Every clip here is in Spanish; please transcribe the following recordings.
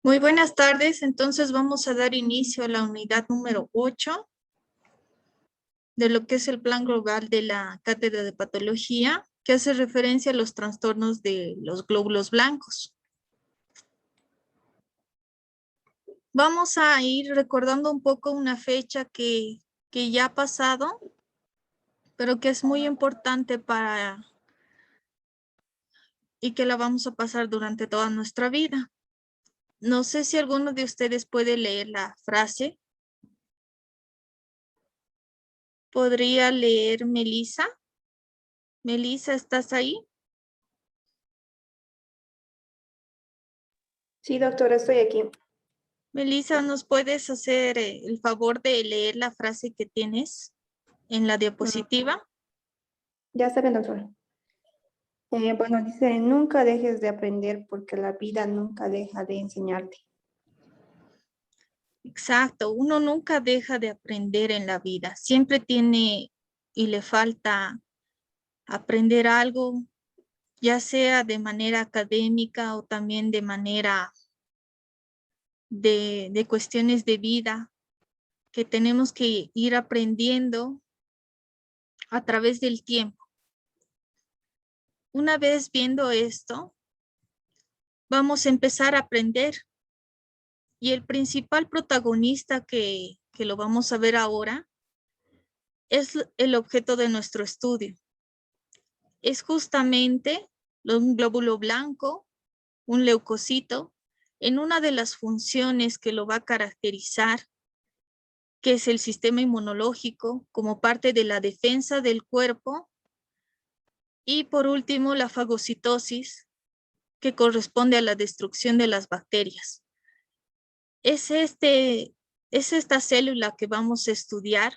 Muy buenas tardes, entonces vamos a dar inicio a la unidad número 8 de lo que es el plan global de la cátedra de patología, que hace referencia a los trastornos de los glóbulos blancos. Vamos a ir recordando un poco una fecha que ya ha pasado, pero que es muy importante y que la vamos a pasar durante toda nuestra vida. No sé si alguno de ustedes puede leer la frase. ¿Podría leer Melissa? Melissa, ¿estás ahí? Sí, doctora, estoy aquí. Melissa, ¿nos puedes hacer el favor de leer la frase que tienes en la diapositiva? Ya está bien, doctora. Bueno, dice, nunca dejes de aprender porque la vida nunca deja de enseñarte. Exacto, uno nunca deja de aprender en la vida, siempre tiene y le falta aprender algo, ya sea de manera académica o también de manera de cuestiones de vida que tenemos que ir aprendiendo a través del tiempo. Una vez viendo esto, vamos a empezar a aprender. Y el principal protagonista que lo vamos a ver ahora es el objeto de nuestro estudio. Es justamente un glóbulo blanco, un leucocito, en una de las funciones que lo va a caracterizar, que es el sistema inmunológico como parte de la defensa del cuerpo. Y por último, la fagocitosis, que corresponde a la destrucción de las bacterias. Es esta célula que vamos a estudiar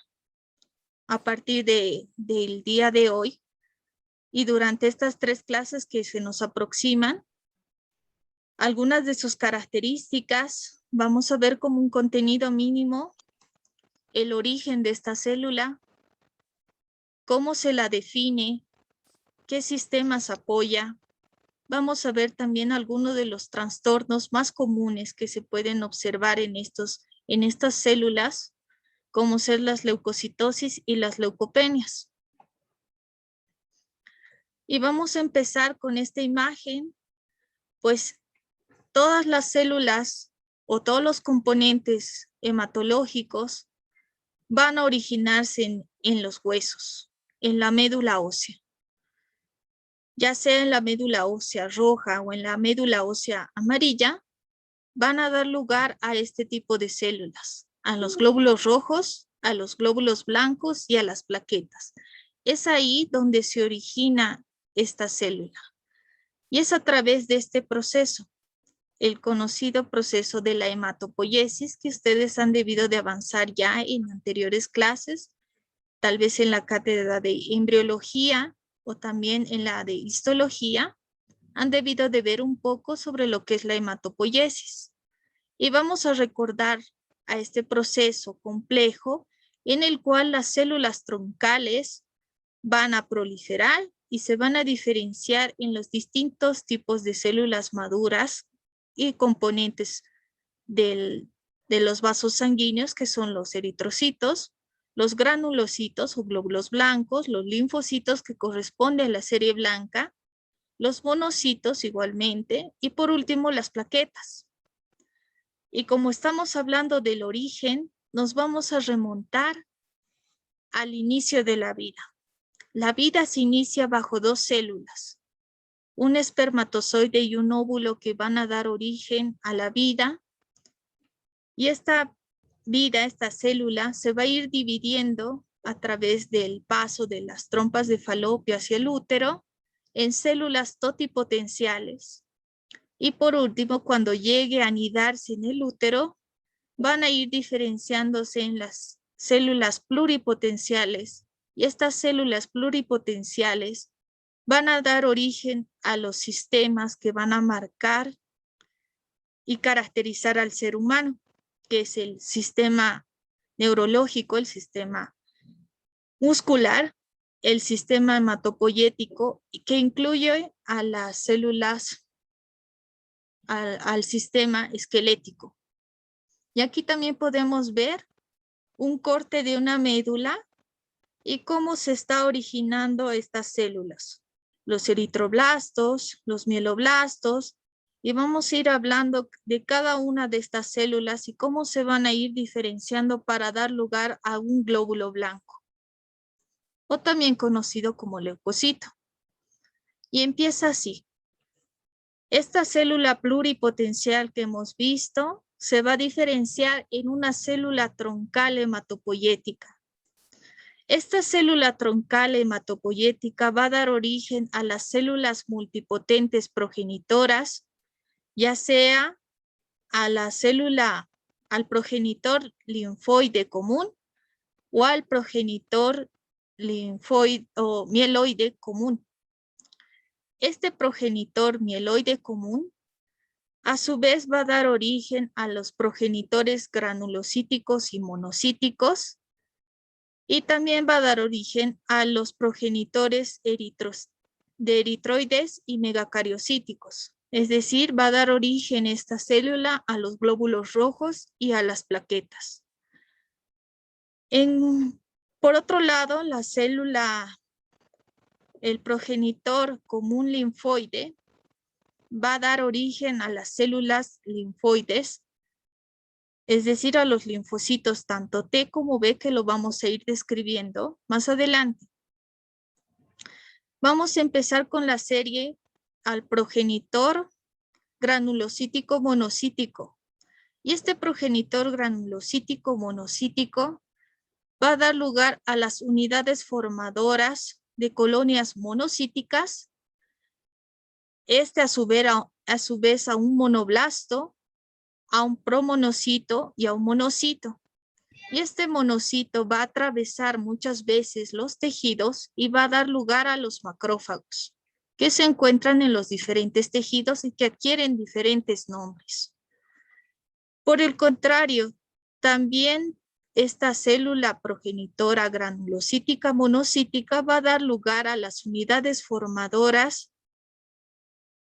a partir del día de hoy y durante estas 3 clases que se nos aproximan. Algunas de sus características, vamos a ver como un contenido mínimo, el origen de esta célula, cómo se la define, qué sistemas apoya. Vamos a ver también algunos de los trastornos más comunes que se pueden observar en estas células, como ser las leucocitosis y las leucopenias. Y vamos a empezar con esta imagen, pues todas las células o todos los componentes hematológicos van a originarse en los huesos, en la médula ósea. Ya sea en la médula ósea roja o en la médula ósea amarilla, van a dar lugar a este tipo de células, a los glóbulos rojos, a los glóbulos blancos y a las plaquetas. Es ahí donde se origina esta célula. Y es a través de este proceso, el conocido proceso de la hematopoiesis, que ustedes han debido de avanzar ya en anteriores clases, tal vez en la cátedra de embriología o también en la de histología, han debido de ver un poco sobre lo que es la hematopoiesis. Y vamos a recordar a este proceso complejo en el cual las células troncales van a proliferar y se van a diferenciar en los distintos tipos de células maduras y componentes de los vasos sanguíneos, que son los eritrocitos, los granulocitos o glóbulos blancos, los linfocitos, que corresponden a la serie blanca, los monocitos igualmente, y por último las plaquetas. Y como estamos hablando del origen, nos vamos a remontar al inicio de la vida. La vida se inicia bajo 2 células, un espermatozoide y un óvulo, que van a dar origen a la vida. Y esta vida, esta célula, se va a ir dividiendo a través del paso de las trompas de falopio hacia el útero en células totipotenciales. Y por último, cuando llegue a anidarse en el útero, van a ir diferenciándose en las células pluripotenciales. Y estas células pluripotenciales van a dar origen a los sistemas que van a marcar y caracterizar al ser humano, que es el sistema neurológico, el sistema muscular, el sistema hematopoyético, que incluye a las células al sistema esquelético. Y aquí también podemos ver un corte de una médula y cómo se está originando estas células. Los eritroblastos, los mieloblastos, y vamos a ir hablando de cada una de estas células y cómo se van a ir diferenciando para dar lugar a un glóbulo blanco, o también conocido como leucocito. Y empieza así. Esta célula pluripotencial que hemos visto se va a diferenciar en una célula troncal hematopoyética. Esta célula troncal hematopoyética va a dar origen a las células multipotentes progenitoras, ya sea a la célula, al progenitor linfoide común o al progenitor linfoide o mieloide común. Este progenitor mieloide común a su vez va a dar origen a los progenitores granulocíticos y monocíticos, y también va a dar origen a los progenitores de eritroides y megacariocíticos. Es decir, va a dar origen esta célula a los glóbulos rojos y a las plaquetas. Por otro lado, la célula, el progenitor común linfoide, va a dar origen a las células linfoides, es decir, a los linfocitos tanto T como B, que lo vamos a ir describiendo más adelante. Vamos a empezar con la serie al progenitor granulocítico monocítico. Y este progenitor granulocítico monocítico va a dar lugar a las unidades formadoras de colonias monocíticas. Este a su vez a un monoblasto, a un promonocito y a un monocito. Y este monocito va a atravesar muchas veces los tejidos y va a dar lugar a los macrófagos, que se encuentran en los diferentes tejidos y que adquieren diferentes nombres. Por el contrario, también esta célula progenitora granulocítica monocítica va a dar lugar a las unidades formadoras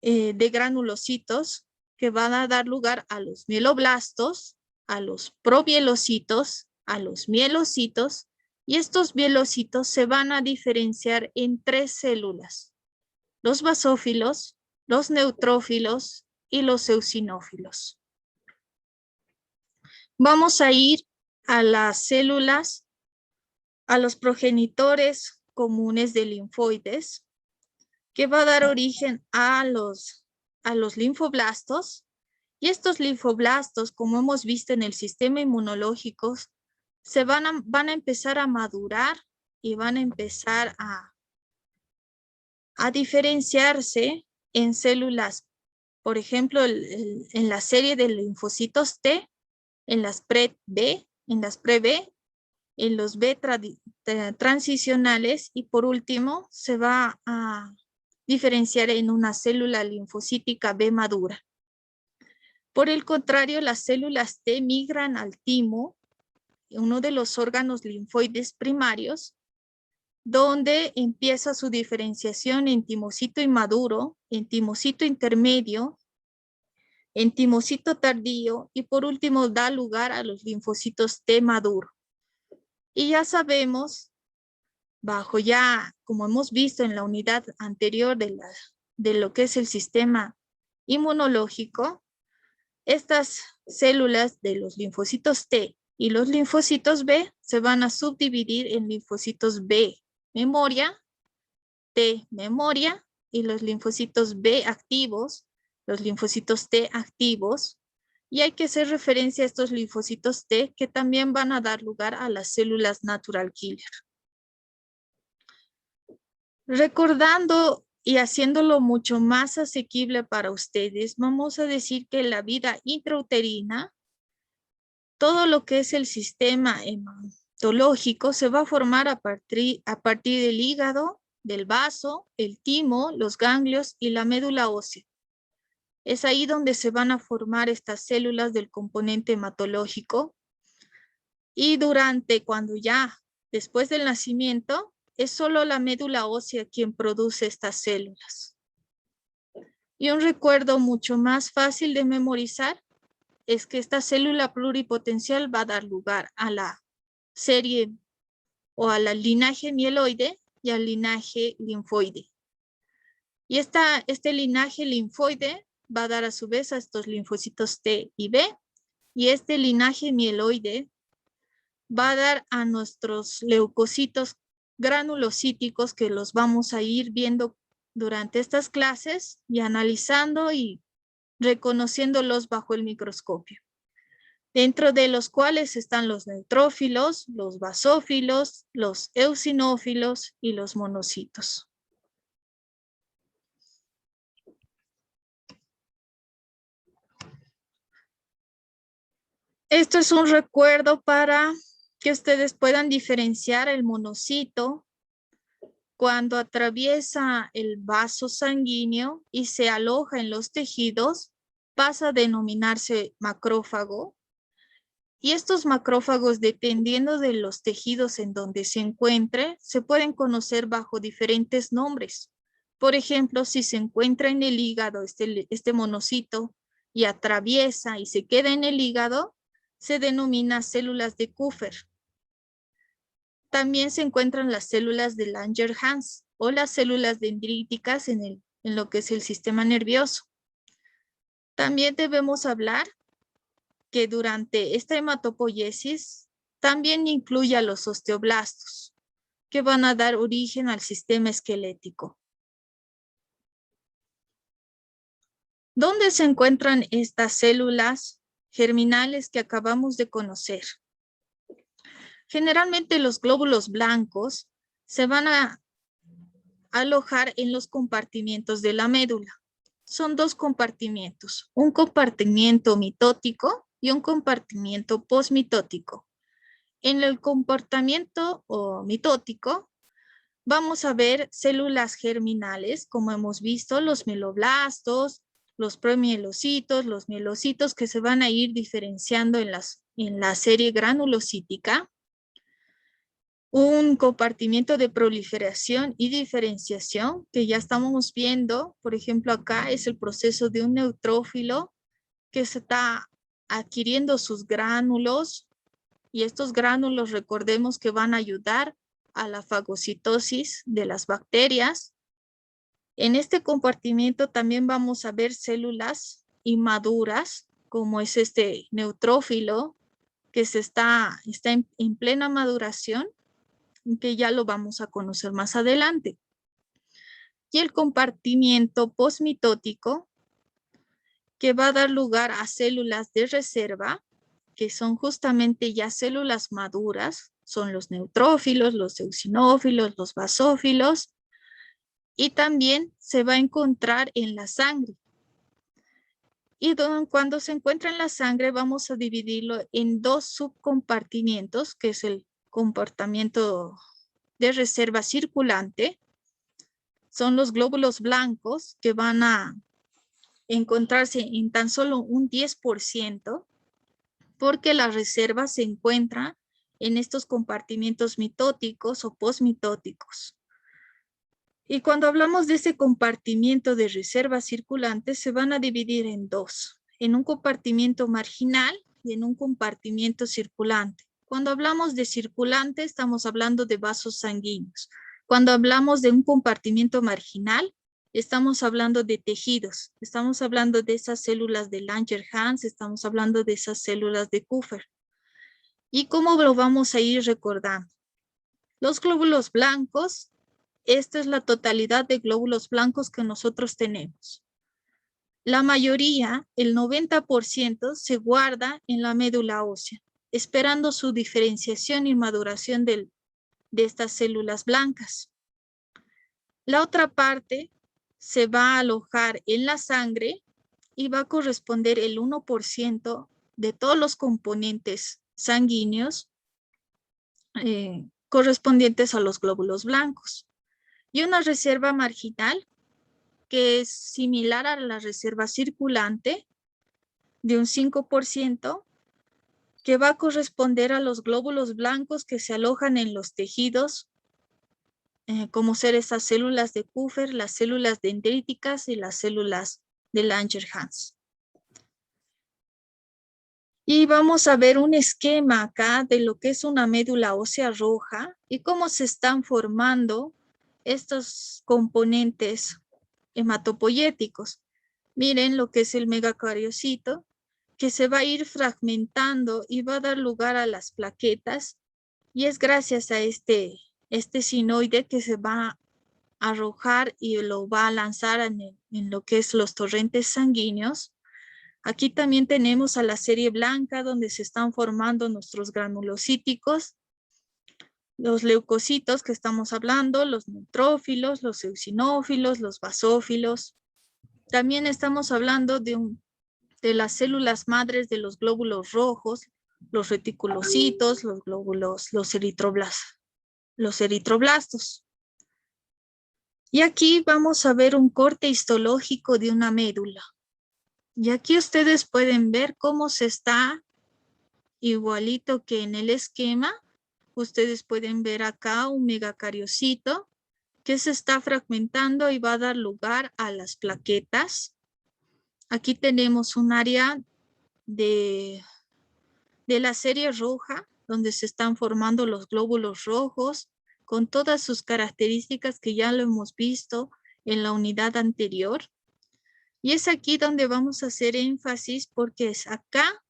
de granulocitos, que van a dar lugar a los mieloblastos, a los promielocitos, a los mielocitos, y estos mielocitos se van a diferenciar en 3 células: los basófilos, los neutrófilos y los eosinófilos. Vamos a ir a las células, a los progenitores comunes de linfoides, que va a dar origen a los linfoblastos. Y estos linfoblastos, como hemos visto en el sistema inmunológico, van a empezar a madurar y van a empezar a diferenciarse en células, por ejemplo, en la serie de linfocitos T, en las pre-B, en los B transicionales, y por último se va a diferenciar en una célula linfocítica B madura. Por el contrario, las células T migran al timo, uno de los órganos linfoides primarios, donde empieza su diferenciación en timocito inmaduro, en timocito intermedio, en timocito tardío, y por último da lugar a los linfocitos T maduro. Y ya sabemos, como hemos visto en la unidad anterior de lo que es el sistema inmunológico, estas células de los linfocitos T y los linfocitos B se van a subdividir en linfocitos B memoria, T memoria, y los linfocitos B activos, los linfocitos T activos. Y hay que hacer referencia a estos linfocitos T, que también van a dar lugar a las células natural killer. Recordando y haciéndolo mucho más asequible para ustedes, vamos a decir que en la vida intrauterina, todo lo que es el sistema hematológico se va a formar a partir del hígado, del vaso, el timo, los ganglios y la médula ósea. Es ahí donde se van a formar estas células del componente hematológico. Y después del nacimiento, es solo la médula ósea quien produce estas células. Y un recuerdo mucho más fácil de memorizar es que esta célula pluripotencial va a dar lugar a la serie o al linaje mieloide y al linaje linfoide. Y este linaje linfoide va a dar a su vez a estos linfocitos T y B, y este linaje mieloide va a dar a nuestros leucocitos granulocíticos, que los vamos a ir viendo durante estas clases y analizando y reconociéndolos bajo el microscopio, dentro de los cuales están los neutrófilos, los basófilos, los eosinófilos y los monocitos. Esto es un recuerdo para que ustedes puedan diferenciar el monocito cuando atraviesa el vaso sanguíneo y se aloja en los tejidos, pasa a denominarse macrófago. Y estos macrófagos, dependiendo de los tejidos en donde se encuentre, se pueden conocer bajo diferentes nombres. Por ejemplo, si se encuentra en el hígado este monocito y atraviesa y se queda en el hígado, se denomina células de Kupffer. También se encuentran las células de Langerhans o las células dendríticas en lo que es el sistema nervioso. También debemos hablar que durante esta hematopoiesis también incluye a los osteoblastos, que van a dar origen al sistema esquelético. ¿Dónde se encuentran estas células germinales que acabamos de conocer? Generalmente los glóbulos blancos se van a alojar en los compartimientos de la médula. Son dos compartimientos, un compartimiento mitótico y un compartimiento posmitótico. En el comportamiento mitótico vamos a ver células germinales, como hemos visto, los mieloblastos, los promielocitos, los mielocitos, que se van a ir diferenciando en la serie granulocítica. Un compartimiento de proliferación y diferenciación que ya estamos viendo, por ejemplo, acá es el proceso de un neutrófilo que se está adquiriendo sus gránulos, y estos gránulos, recordemos que van a ayudar a la fagocitosis de las bacterias. En este compartimiento también vamos a ver células inmaduras, como es este neutrófilo, que está en plena maduración, que ya lo vamos a conocer más adelante. Y el compartimiento posmitótico, que va a dar lugar a células de reserva, que son justamente ya células maduras, son los neutrófilos, los eosinófilos, los basófilos, y también se va a encontrar en la sangre. Y cuando se encuentra en la sangre vamos a dividirlo en dos subcompartimientos, que es el comportamiento de reserva circulante. Son los glóbulos blancos, que van a encontrarse en tan solo un 10%, porque la reserva se encuentra en estos compartimientos mitóticos o posmitóticos. Y cuando hablamos de ese compartimiento de reserva circulante, se van a dividir en dos, en un compartimiento marginal y en un compartimiento circulante. Cuando hablamos de circulante, estamos hablando de vasos sanguíneos. Cuando hablamos de un compartimiento marginal, estamos hablando de tejidos, estamos hablando de esas células de Langerhans, estamos hablando de esas células de Kupffer. ¿Y cómo lo vamos a ir recordando? Los glóbulos blancos, esta es la totalidad de glóbulos blancos que nosotros tenemos. La mayoría, el 90%, se guarda en la médula ósea, esperando su diferenciación y maduración de estas células blancas. La otra parte se va a alojar en la sangre y va a corresponder el 1% de todos los componentes sanguíneos correspondientes a los glóbulos blancos. Y una reserva marginal, que es similar a la reserva circulante, de un 5%, que va a corresponder a los glóbulos blancos que se alojan en los tejidos, como ser esas células de Kupffer, las células dendríticas y las células de Langerhans. Y vamos a ver un esquema acá de lo que es una médula ósea roja y cómo se están formando estos componentes hematopoyéticos. Miren lo que es el megacariocito, que se va a ir fragmentando y va a dar lugar a las plaquetas. Y es gracias a este sinoide que se va a arrojar y lo va a lanzar en lo que es los torrentes sanguíneos. Aquí también tenemos a la serie blanca donde se están formando nuestros granulocíticos, los leucocitos que estamos hablando, los neutrófilos, los eosinófilos, los basófilos. También estamos hablando de las células madres de los glóbulos rojos, los reticulocitos, los glóbulos, los eritroblastos. Y aquí vamos a ver un corte histológico de una médula. Y aquí ustedes pueden ver cómo se está igualito que en el esquema. Ustedes pueden ver acá un megacariocito que se está fragmentando y va a dar lugar a las plaquetas. Aquí tenemos un área de la serie roja, donde se están formando los glóbulos rojos, con todas sus características que ya lo hemos visto en la unidad anterior. Y es aquí donde vamos a hacer énfasis porque es acá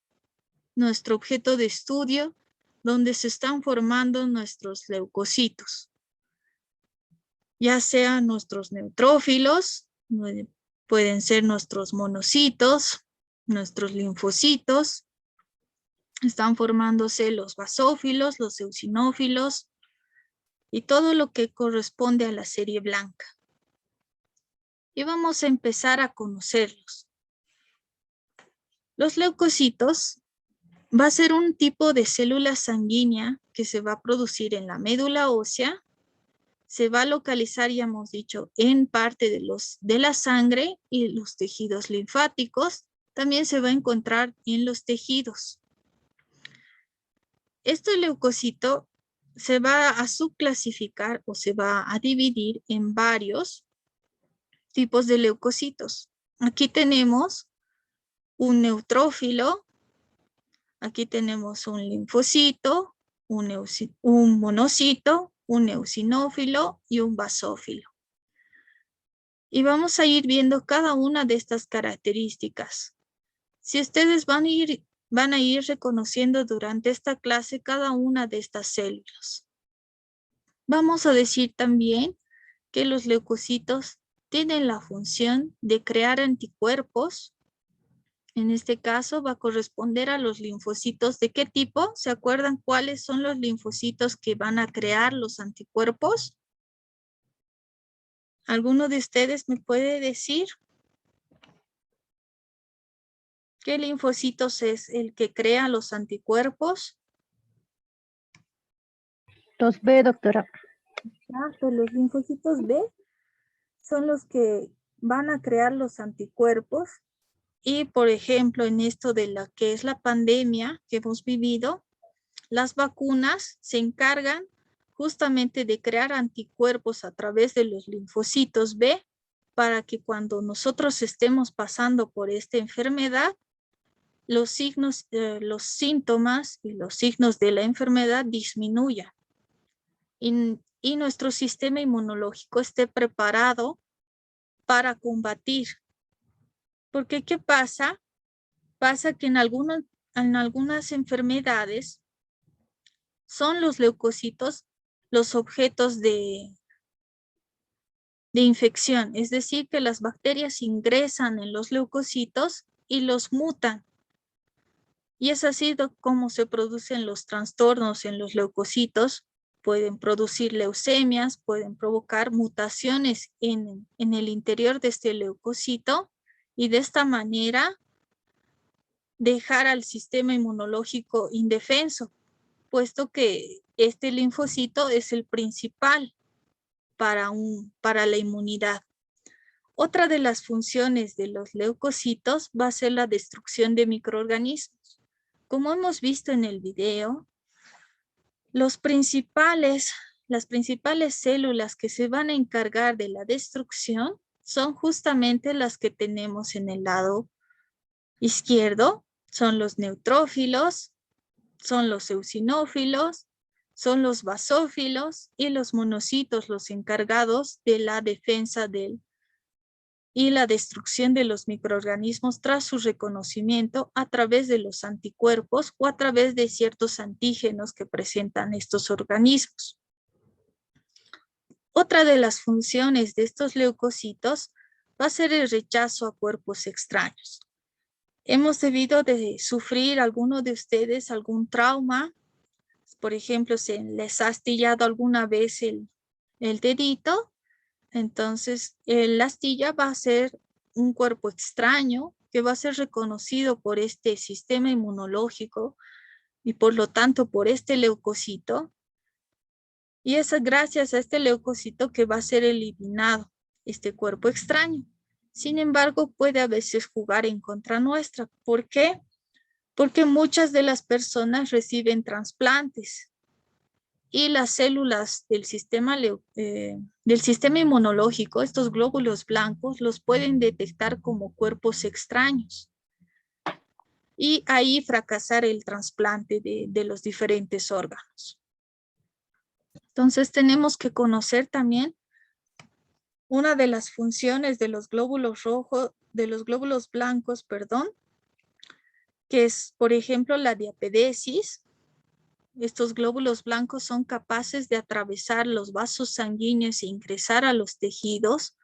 nuestro objeto de estudio, donde se están formando nuestros leucocitos. Ya sean nuestros neutrófilos, pueden ser nuestros monocitos, nuestros linfocitos. Están formándose los basófilos, los eosinófilos y todo lo que corresponde a la serie blanca. Y vamos a empezar a conocerlos. Los leucocitos va a ser un tipo de célula sanguínea que se va a producir en la médula ósea. Se va a localizar, ya hemos dicho, en parte de la sangre y los tejidos linfáticos. También se va a encontrar en los tejidos. Este leucocito se va a subclasificar o se va a dividir en varios tipos de leucocitos. Aquí tenemos un neutrófilo, aquí tenemos un linfocito, un monocito, un eosinófilo y un basófilo. Y vamos a ir viendo cada una de estas características. Si ustedes van a ir reconociendo durante esta clase cada una de estas células. Vamos a decir también que los leucocitos tienen la función de crear anticuerpos. En este caso va a corresponder a los linfocitos. ¿De qué tipo? ¿Se acuerdan cuáles son los linfocitos que van a crear los anticuerpos? ¿Alguno de ustedes me puede decir? ¿Qué linfocitos es el que crea los anticuerpos? Los B, doctora. Exacto, los linfocitos B son los que van a crear los anticuerpos. Y, por ejemplo, en esto de la que es la pandemia que hemos vivido, las vacunas se encargan justamente de crear anticuerpos a través de los linfocitos B para que cuando nosotros estemos pasando por esta enfermedad, los síntomas y los signos de la enfermedad disminuyan y nuestro sistema inmunológico esté preparado para combatir. Porque ¿qué pasa? Pasa que en algunas enfermedades son los leucocitos los objetos de infección, es decir, que las bacterias ingresan en los leucocitos y los mutan. Y es así como se producen los trastornos en los leucocitos. Pueden producir leucemias, pueden provocar mutaciones en el interior de este leucocito y de esta manera dejar al sistema inmunológico indefenso, puesto que este linfocito es el principal para la inmunidad. Otra de las funciones de los leucocitos va a ser la destrucción de microorganismos. Como hemos visto en el video, las principales células que se van a encargar de la destrucción son justamente las que tenemos en el lado izquierdo. Son los neutrófilos, son los eosinófilos, son los basófilos y los monocitos los encargados de la defensa y la destrucción de los microorganismos tras su reconocimiento a través de los anticuerpos o a través de ciertos antígenos que presentan estos organismos. Otra de las funciones de estos leucocitos va a ser el rechazo a cuerpos extraños. Hemos debido de sufrir alguno de ustedes algún trauma. Por ejemplo, se les ha astillado alguna vez el dedito. Entonces, la astilla va a ser un cuerpo extraño que va a ser reconocido por este sistema inmunológico y por lo tanto por este leucocito. Y es gracias a este leucocito que va a ser eliminado este cuerpo extraño. Sin embargo, puede a veces jugar en contra nuestra. ¿Por qué? Porque muchas de las personas reciben trasplantes y las células del sistema inmunológico, estos glóbulos blancos, los pueden detectar como cuerpos extraños y ahí fracasar el trasplante de los diferentes órganos. Entonces tenemos que conocer también una de las funciones de los glóbulos rojos, de los glóbulos blancos, perdón, que es, por ejemplo, la diapedesis. Estos glóbulos blancos son capaces de atravesar los vasos sanguíneos e ingresar a los tejidos.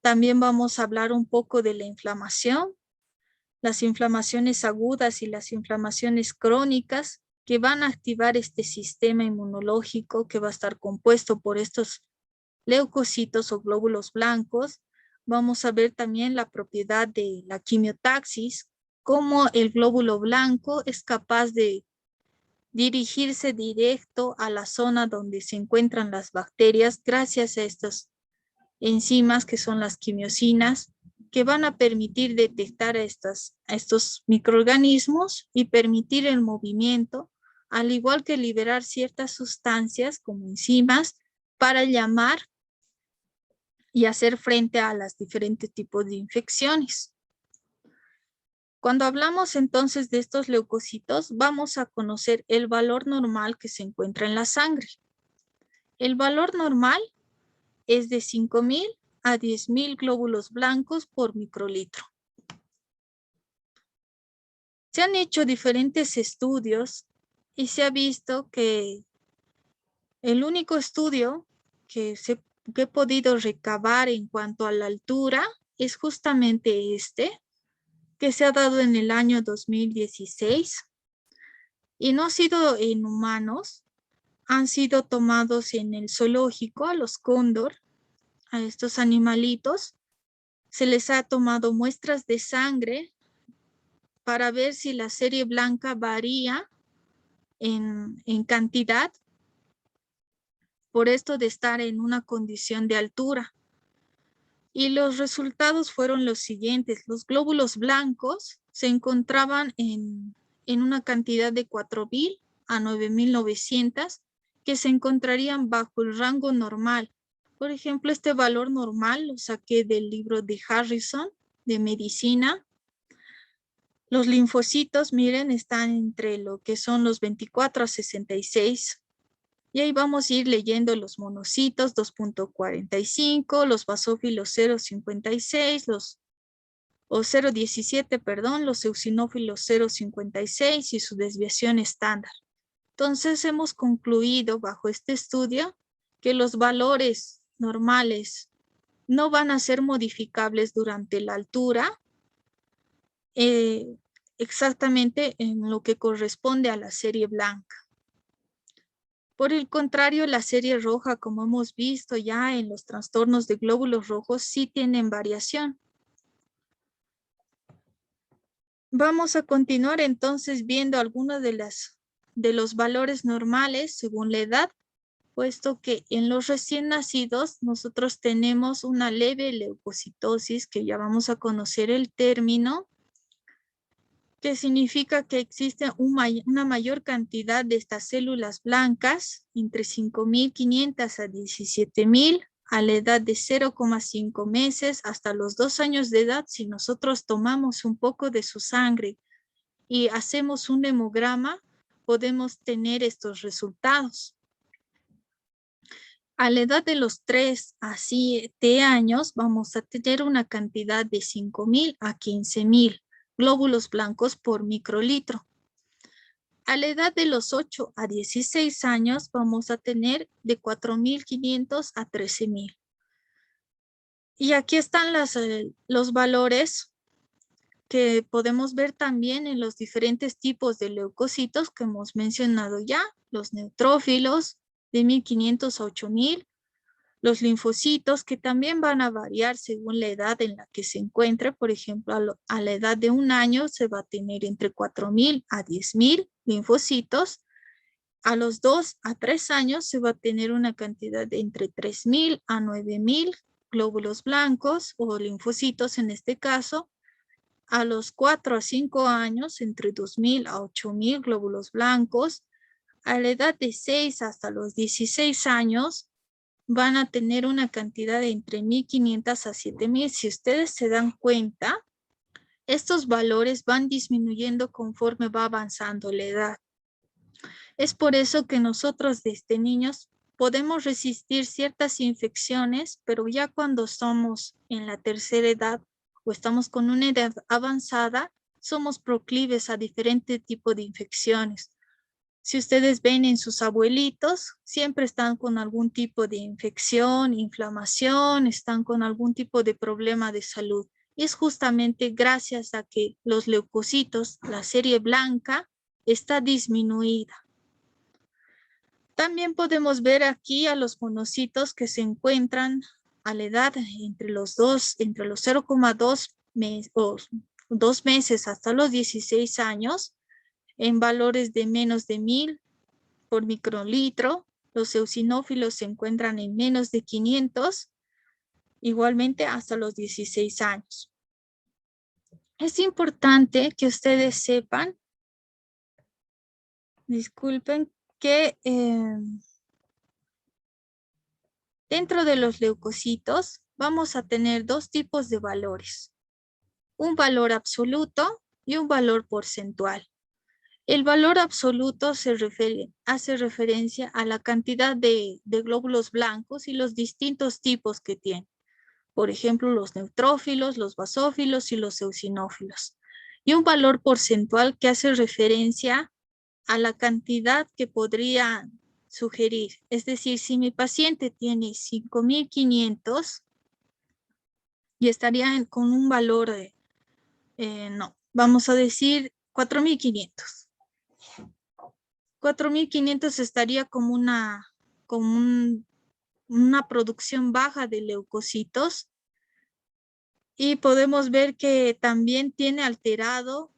También vamos a hablar un poco de la inflamación, las inflamaciones agudas y las inflamaciones crónicas que van a activar este sistema inmunológico que va a estar compuesto por estos leucocitos o glóbulos blancos. Vamos a ver también la propiedad de la quimiotaxis, cómo el glóbulo blanco es capaz de dirigirse directo a la zona donde se encuentran las bacterias gracias a estas enzimas que son las quimiosinas, que van a permitir detectar a estos microorganismos y permitir el movimiento, al igual que liberar ciertas sustancias como enzimas para llamar y hacer frente a los diferentes tipos de infecciones. Cuando hablamos entonces de estos leucocitos, vamos a conocer el valor normal que se encuentra en la sangre. El valor normal es de 5,000 a 10,000 glóbulos blancos por microlitro. Se han hecho diferentes estudios y se ha visto que el único estudio que he podido recabar en cuanto a la altura es justamente este, que se ha dado en el año 2016 y no ha sido en humanos, han sido tomados en el zoológico a los cóndor, a estos animalitos, se les ha tomado muestras de sangre para ver si la serie blanca varía en cantidad por esto de estar en una condición de altura. Y los resultados fueron los siguientes. Los glóbulos blancos se encontraban en una cantidad de 4,000 a 9,900 que se encontrarían bajo el rango normal. Por ejemplo, este valor normal lo saqué del libro de Harrison de medicina. Los linfocitos, miren, están entre lo que son los 24 a 66. Y ahí vamos a ir leyendo los monocitos 2.45, los basófilos 0.56, o 0.17, perdón, los eosinófilos 0.56 y su desviación estándar. Entonces hemos concluido bajo este estudio que los valores normales no van a ser modificables durante la altura, exactamente en lo que corresponde a la serie blanca. Por el contrario, la serie roja, como hemos visto ya en los trastornos de glóbulos rojos, sí tienen variación. Vamos a continuar entonces viendo algunos de los valores normales según la edad, puesto que en los recién nacidos nosotros tenemos una leve leucocitosis, que ya vamos a conocer el término, que significa que existe una mayor cantidad de estas células blancas, entre 5,500 a 17,000, a la edad de 0,5 meses hasta los 2 años de edad, si nosotros tomamos un poco de su sangre y hacemos un hemograma, podemos tener estos resultados. A la edad de los 3 a 7 años vamos a tener una cantidad de 5.000 a 15.000 glóbulos blancos por microlitro. A la edad de los 8 a 16 años vamos a tener de 4.500 a 13.000. Y aquí están los valores que podemos ver también en los diferentes tipos de leucocitos que hemos mencionado ya, los neutrófilos de 1.500 a 8.000, los linfocitos que también van a variar según la edad en la que se encuentre. Por ejemplo, a la edad de 1 año se va a tener entre 4.000 a 10.000 linfocitos. A los 2 a 3 años se va a tener una cantidad de entre 3.000 a 9.000 glóbulos blancos o linfocitos en este caso. A los 4 a 5 años entre 2.000 a 8.000 glóbulos blancos. A la edad de 6 hasta los 16 años van a tener una cantidad de entre 1.500 a 7.000. Si ustedes se dan cuenta, estos valores van disminuyendo conforme va avanzando la edad. Es por eso que nosotros desde niños podemos resistir ciertas infecciones, pero ya cuando somos en la tercera edad o estamos con una edad avanzada, somos proclives a diferentes tipos de infecciones. Si ustedes ven en sus abuelitos, siempre están con algún tipo de infección, inflamación, están con algún tipo de problema de salud. Y es justamente gracias a que los leucocitos, la serie blanca, está disminuida. También podemos ver aquí a los monocitos que se encuentran a la edad entre los 0,2 meses hasta los 16 años, en valores de menos de 1.000 por microlitro. Los eosinófilos se encuentran en menos de 500, igualmente hasta los 16 años. Es importante que ustedes sepan, disculpen, que dentro de los leucocitos vamos a tener 2 tipos de valores. Un valor absoluto y un valor porcentual. El valor absoluto hace referencia a la cantidad de glóbulos blancos y los distintos tipos que tiene. Por ejemplo, los neutrófilos, los basófilos y los eosinófilos. Y un valor porcentual que hace referencia a la cantidad que podría sugerir. Es decir, si mi paciente tiene 5.500 y estaría con un valor vamos a decir 4.500. 4.500 estaría como una producción baja de leucocitos, y podemos ver que también tiene alterado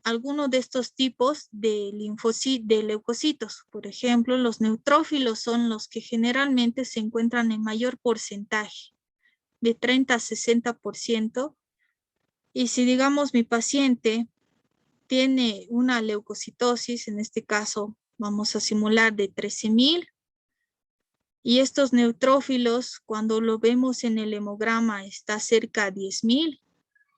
alguno de estos tipos de leucocitos. Por ejemplo, los neutrófilos son los que generalmente se encuentran en mayor porcentaje, de 30 a 60%, y si digamos mi paciente tiene una leucocitosis, en este caso vamos a simular de 13.000, y estos neutrófilos cuando lo vemos en el hemograma está cerca a 10.000,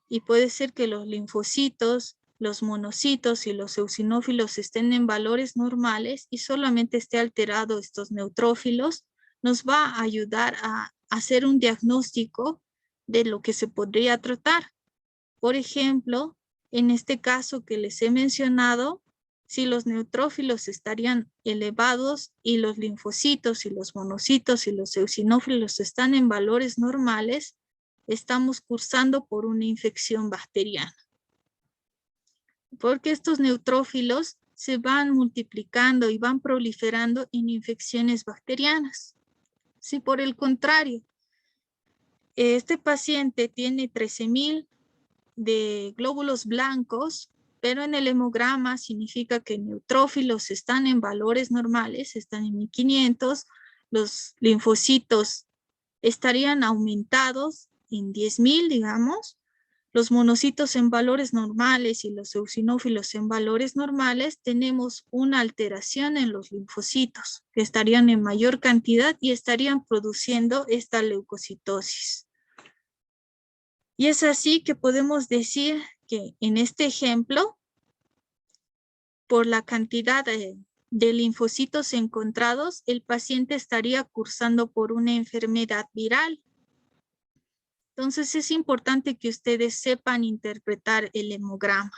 y puede ser que los linfocitos, los monocitos y los eosinófilos estén en valores normales y solamente esté alterado estos neutrófilos, nos va a ayudar a hacer un diagnóstico de lo que se podría tratar. Por ejemplo, en este caso que les he mencionado, si los neutrófilos estarían elevados y los linfocitos y los monocitos y los eosinófilos están en valores normales, estamos cursando por una infección bacteriana. Porque estos neutrófilos se van multiplicando y van proliferando en infecciones bacterianas. Si por el contrario, este paciente tiene 13.000 de glóbulos blancos, pero en el hemograma significa que neutrófilos están en valores normales, están en 1.500, los linfocitos estarían aumentados en 10.000, digamos, los monocitos en valores normales y los eosinófilos en valores normales, tenemos una alteración en los linfocitos, que estarían en mayor cantidad y estarían produciendo esta leucocitosis. Y es así que podemos decir que en este ejemplo, por la cantidad de linfocitos encontrados, el paciente estaría cursando por una enfermedad viral. Entonces es importante que ustedes sepan interpretar el hemograma,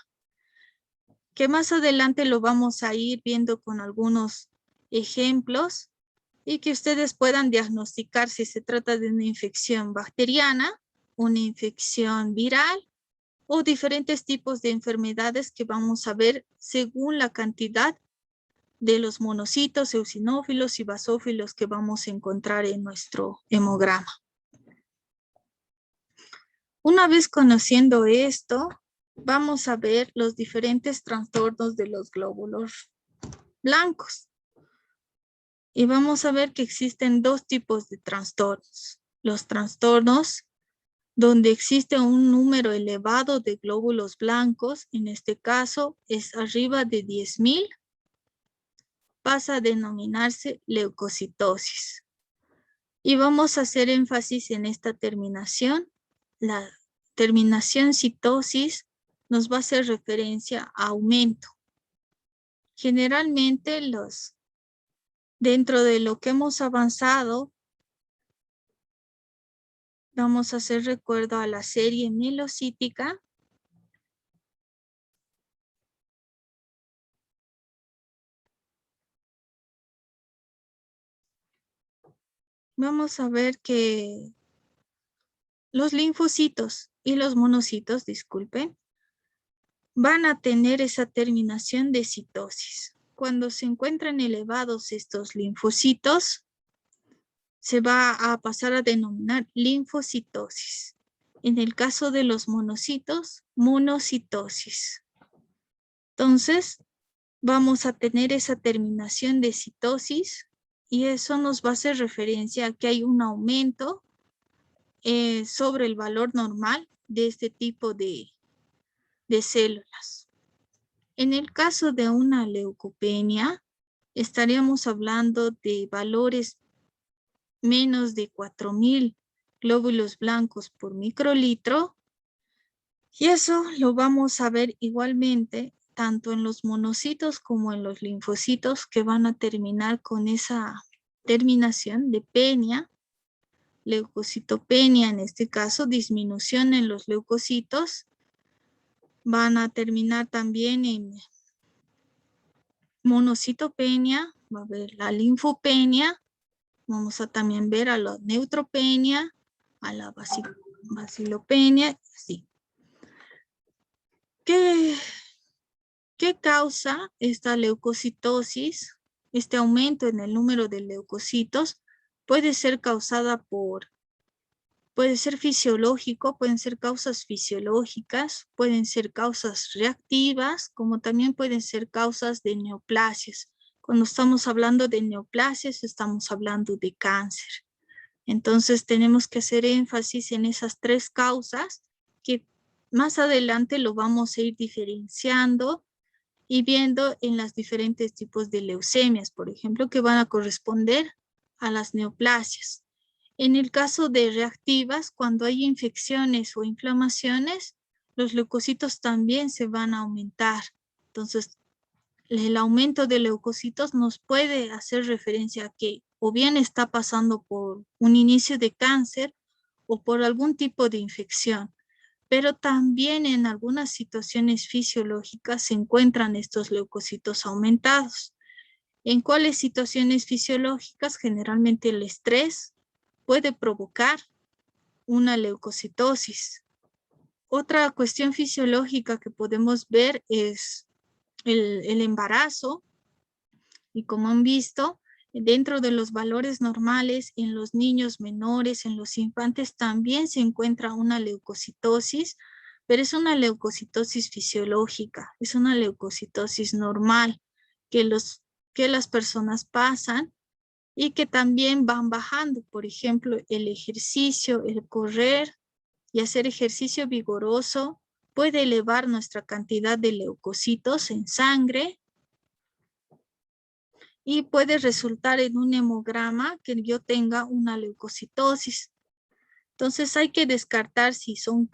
que más adelante lo vamos a ir viendo con algunos ejemplos y que ustedes puedan diagnosticar si se trata de una infección bacteriana, una infección viral o diferentes tipos de enfermedades que vamos a ver según la cantidad de los monocitos, eosinófilos y basófilos que vamos a encontrar en nuestro hemograma. Una vez conociendo esto, vamos a ver los diferentes trastornos de los glóbulos blancos. Y vamos a ver que existen dos tipos de trastornos. Los trastornos donde existe un número elevado de glóbulos blancos, en este caso es arriba de 10,000, pasa a denominarse leucocitosis. Y vamos a hacer énfasis en esta terminación. La terminación citosis nos va a hacer referencia a aumento. Generalmente dentro de lo que hemos avanzado, vamos a hacer recuerdo a la serie mielocítica. Vamos a ver que los linfocitos y los monocitos, disculpen, van a tener esa terminación de citosis. Cuando se encuentran elevados estos linfocitos, se va a pasar a denominar linfocitosis. En el caso de los monocitos, monocitosis. Entonces, vamos a tener esa terminación de citosis y eso nos va a hacer referencia a que hay un aumento sobre el valor normal de este tipo de células. En el caso de una leucopenia, estaríamos hablando de valores menos de 4,000 glóbulos blancos por microlitro. Y eso lo vamos a ver igualmente tanto en los monocitos como en los linfocitos, que van a terminar con esa terminación de penia, leucocitopenia en este caso, disminución en los leucocitos. Van a terminar también en monocitopenia, va a haber la linfopenia, vamos a también ver a la neutropenia, a la bacilopenia, así. ¿Qué causa esta leucocitosis? Este aumento en el número de leucocitos puede ser causada puede ser fisiológico, pueden ser causas fisiológicas, pueden ser causas reactivas, como también pueden ser causas de neoplasias. Cuando estamos hablando de neoplasias, estamos hablando de cáncer. Entonces tenemos que hacer énfasis en esas tres causas que más adelante lo vamos a ir diferenciando y viendo en los diferentes tipos de leucemias, por ejemplo, que van a corresponder a las neoplasias. En el caso de reactivas, cuando hay infecciones o inflamaciones, los leucocitos también se van a aumentar. Entonces, el aumento de leucocitos nos puede hacer referencia a que o bien está pasando por un inicio de cáncer o por algún tipo de infección. Pero también en algunas situaciones fisiológicas se encuentran estos leucocitos aumentados. ¿En cuáles situaciones fisiológicas? Generalmente el estrés puede provocar una leucocitosis. Otra cuestión fisiológica que podemos ver es el embarazo. Y como han visto, dentro de los valores normales, en los niños menores, en los infantes, también se encuentra una leucocitosis, pero es una leucocitosis fisiológica, es una leucocitosis normal que las personas pasan y que también van bajando. Por ejemplo, el ejercicio, el correr, y hacer ejercicio vigoroso puede elevar nuestra cantidad de leucocitos en sangre y puede resultar en un hemograma que yo tenga una leucocitosis. Entonces hay que descartar si son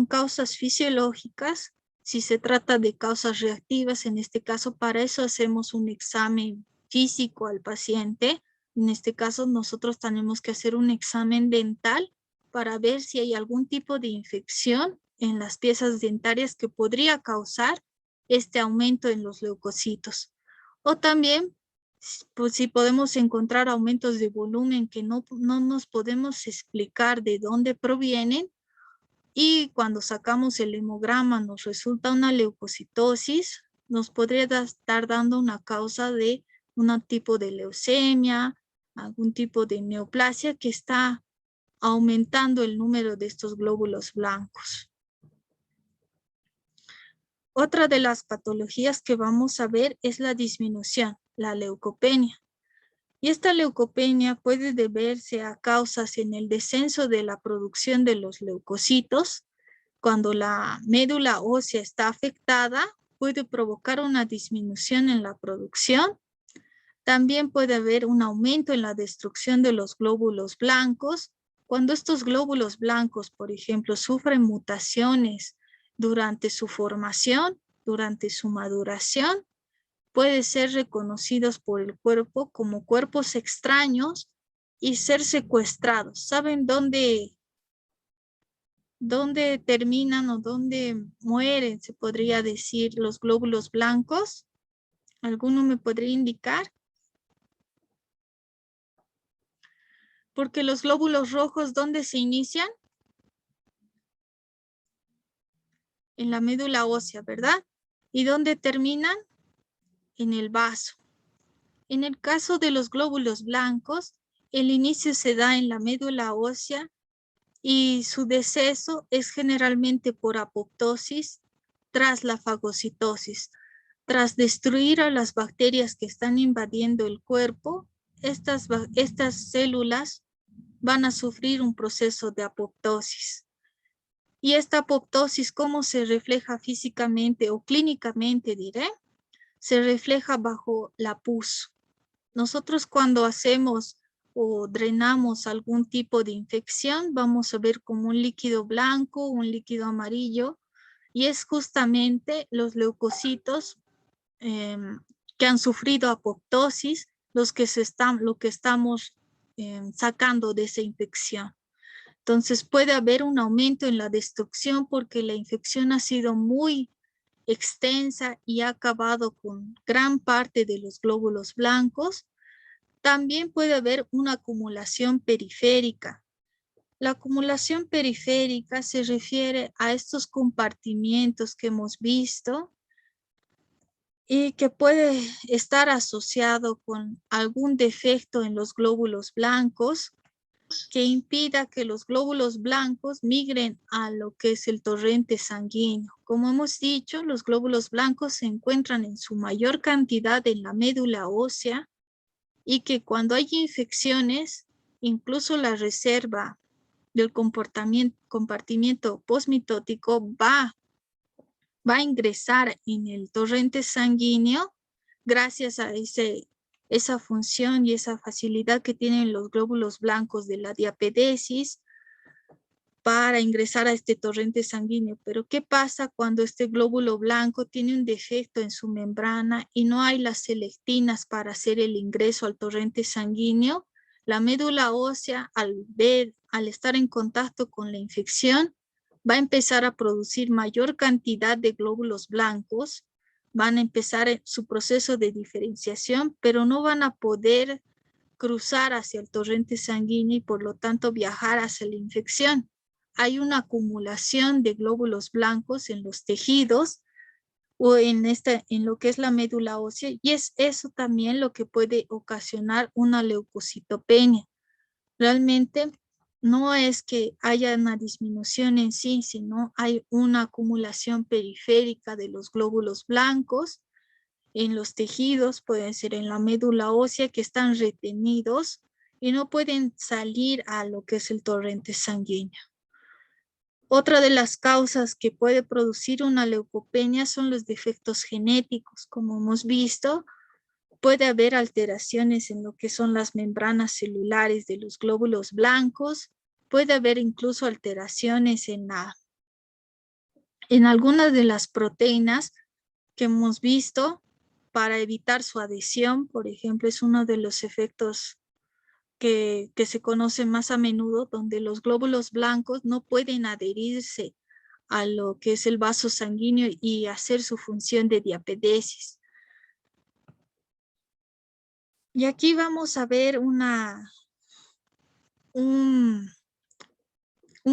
causas fisiológicas, si se trata de causas reactivas. En este caso, para eso hacemos un examen físico al paciente. En este caso, nosotros tenemos que hacer un examen dental para ver si hay algún tipo de infección en las piezas dentarias que podría causar este aumento en los leucocitos. O también, pues, si podemos encontrar aumentos de volumen que no nos podemos explicar de dónde provienen, y cuando sacamos el hemograma nos resulta una leucocitosis, nos podría estar dando una causa de un tipo de leucemia, algún tipo de neoplasia que está aumentando el número de estos glóbulos blancos. Otra de las patologías que vamos a ver es la disminución, la leucopenia. Y esta leucopenia puede deberse a causas en el descenso de la producción de los leucocitos. Cuando la médula ósea está afectada, puede provocar una disminución en la producción. También puede haber un aumento en la destrucción de los glóbulos blancos. Cuando estos glóbulos blancos, por ejemplo, sufren mutaciones durante su formación, durante su maduración, puede ser reconocidos por el cuerpo como cuerpos extraños y ser secuestrados. ¿Saben dónde terminan o dónde mueren, se podría decir, los glóbulos blancos? ¿Alguno me podría indicar? Porque los glóbulos rojos, ¿dónde se inician? En la médula ósea, ¿verdad? ¿Y dónde terminan? En el vaso. En el caso de los glóbulos blancos, el inicio se da en la médula ósea y su deceso es generalmente por apoptosis tras la fagocitosis. Tras destruir a las bacterias que están invadiendo el cuerpo, estas células van a sufrir un proceso de apoptosis. Y esta apoptosis, ¿cómo se refleja físicamente o clínicamente, diré? Se refleja bajo la pus. Nosotros cuando hacemos o drenamos algún tipo de infección, vamos a ver como un líquido blanco, un líquido amarillo, y es justamente los leucocitos que han sufrido apoptosis lo que estamos sacando de esa infección. Entonces puede haber un aumento en la destrucción porque la infección ha sido muy extensa y ha acabado con gran parte de los glóbulos blancos. También puede haber una acumulación periférica. La acumulación periférica se refiere a estos compartimientos que hemos visto y que puede estar asociado con algún defecto en los glóbulos blancos que impida que los glóbulos blancos migren a lo que es el torrente sanguíneo. Como hemos dicho, los glóbulos blancos se encuentran en su mayor cantidad en la médula ósea y que cuando hay infecciones, incluso la reserva del compartimiento postmitótico va a ingresar en el torrente sanguíneo gracias a esa función y esa facilidad que tienen los glóbulos blancos de la diapedesis para ingresar a este torrente sanguíneo. Pero ¿qué pasa cuando este glóbulo blanco tiene un defecto en su membrana y no hay las selectinas para hacer el ingreso al torrente sanguíneo? La médula ósea, al estar en contacto con la infección, va a empezar a producir mayor cantidad de glóbulos blancos, van a empezar su proceso de diferenciación, pero no van a poder cruzar hacia el torrente sanguíneo y por lo tanto viajar hacia la infección. Hay una acumulación de glóbulos blancos en los tejidos o en lo que es la médula ósea, y es eso también lo que puede ocasionar una leucocitopenia. Realmente no es que haya una disminución en sí, sino hay una acumulación periférica de los glóbulos blancos en los tejidos, pueden ser en la médula ósea, que están retenidos y no pueden salir a lo que es el torrente sanguíneo. Otra de las causas que puede producir una leucopenia son los defectos genéticos. Como hemos visto, puede haber alteraciones en lo que son las membranas celulares de los glóbulos blancos. Puede haber incluso alteraciones en algunas de las proteínas que hemos visto para evitar su adhesión. Por ejemplo, es uno de los efectos que se conoce más a menudo, donde los glóbulos blancos no pueden adherirse a lo que es el vaso sanguíneo y hacer su función de diapedesis. Y aquí vamos a ver un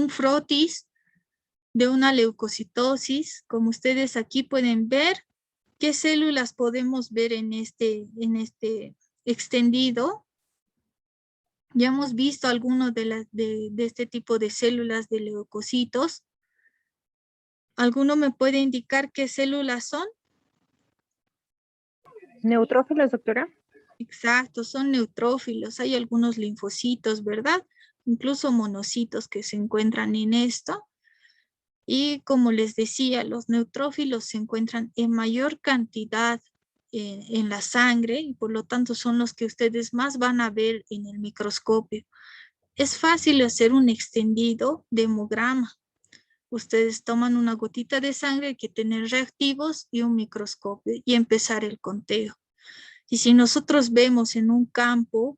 frotis de una leucocitosis. Como ustedes aquí pueden ver, ¿qué células podemos ver en este extendido? Ya hemos visto algunos de este tipo de células de leucocitos. ¿Alguno me puede indicar qué células son? Neutrófilos, doctora. Exacto, son neutrófilos. Hay algunos linfocitos, ¿verdad? Incluso monocitos que se encuentran en esto. Y como les decía, los neutrófilos se encuentran en mayor cantidad en la sangre y por lo tanto son los que ustedes más van a ver en el microscopio. Es fácil hacer un extendido de hemograma. Ustedes toman una gotita de sangre, hay que tener reactivos y un microscopio y empezar el conteo. Y si nosotros vemos en un campo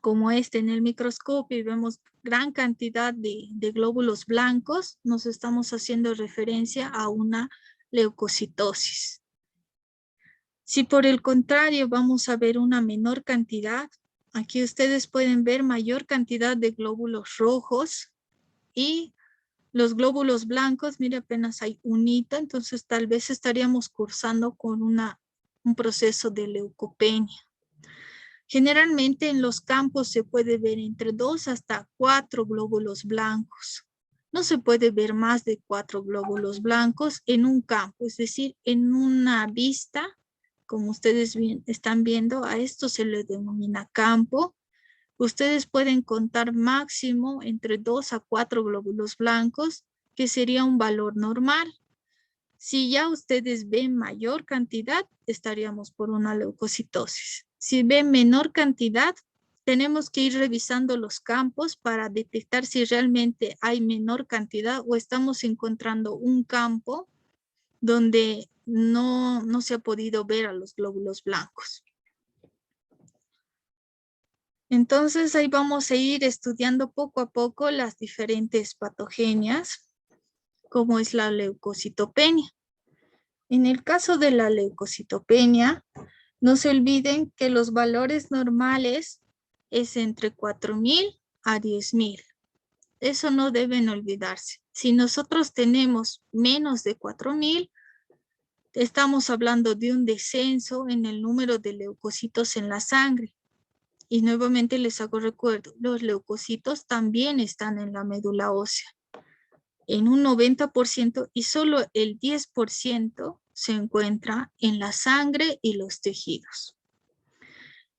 como este en el microscopio y vemos gran cantidad de glóbulos blancos, nos estamos haciendo referencia a una leucocitosis. Si por el contrario vamos a ver una menor cantidad, aquí ustedes pueden ver mayor cantidad de glóbulos rojos y los glóbulos blancos, mire, apenas hay unita, entonces tal vez estaríamos cursando con un proceso de leucopenia. Generalmente en los campos se puede ver entre 2 hasta 4 glóbulos blancos. No se puede ver más de 4 glóbulos blancos en un campo, es decir, en una vista, como ustedes están viendo, a esto se le denomina campo. Ustedes pueden contar máximo entre 2 a 4 glóbulos blancos, que sería un valor normal. Si ya ustedes ven mayor cantidad, estaríamos por una leucocitosis. Si ven menor cantidad, tenemos que ir revisando los campos para detectar si realmente hay menor cantidad o estamos encontrando un campo donde no se ha podido ver a los glóbulos blancos. Entonces ahí vamos a ir estudiando poco a poco las diferentes patogenias, como es la leucocitopenia. En el caso de la leucocitopenia, no se olviden que los valores normales es entre 4.000 a 10.000. Eso no deben olvidarse. Si nosotros tenemos menos de 4.000, estamos hablando de un descenso en el número de leucocitos en la sangre. Y nuevamente les hago recuerdo, los leucocitos también están en la médula ósea, en un 90% y solo el 10% se encuentra en la sangre y los tejidos.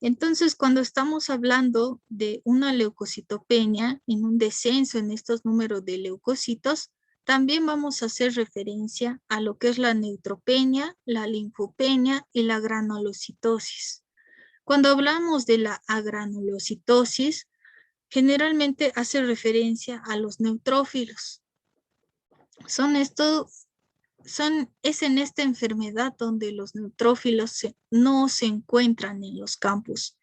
Entonces, cuando estamos hablando de una leucocitopenia, en un descenso en estos números de leucocitos, también vamos a hacer referencia a lo que es la neutropenia, la linfopenia y la granulocitosis. Cuando hablamos de la agranulocitosis, generalmente hace referencia a los neutrófilos. Es en esta enfermedad donde los neutrófilos no se encuentran en los campos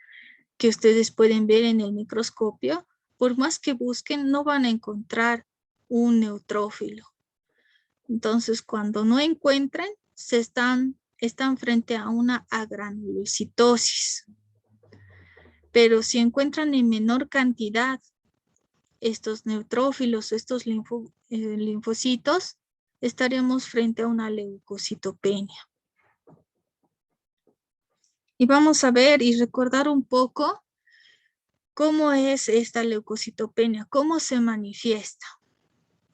que ustedes pueden ver en el microscopio. Por más que busquen, no van a encontrar un neutrófilo. Entonces, cuando no encuentran, están frente a una agranulocitosis. Pero si encuentran en menor cantidad estos neutrófilos, estos linfocitos, estaríamos frente a una leucocitopenia. Y vamos a ver y recordar un poco cómo es esta leucocitopenia, cómo se manifiesta.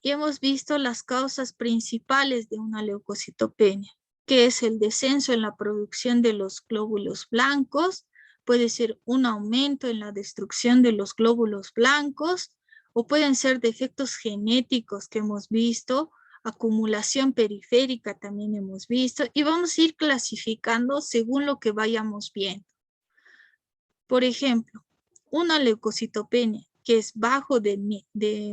Y hemos visto las causas principales de una leucocitopenia, que es el descenso en la producción de los glóbulos blancos, puede ser un aumento en la destrucción de los glóbulos blancos o pueden ser defectos genéticos que hemos visto, acumulación periférica también hemos visto, y vamos a ir clasificando según lo que vayamos viendo. Por ejemplo, una leucocitopenia que es bajo de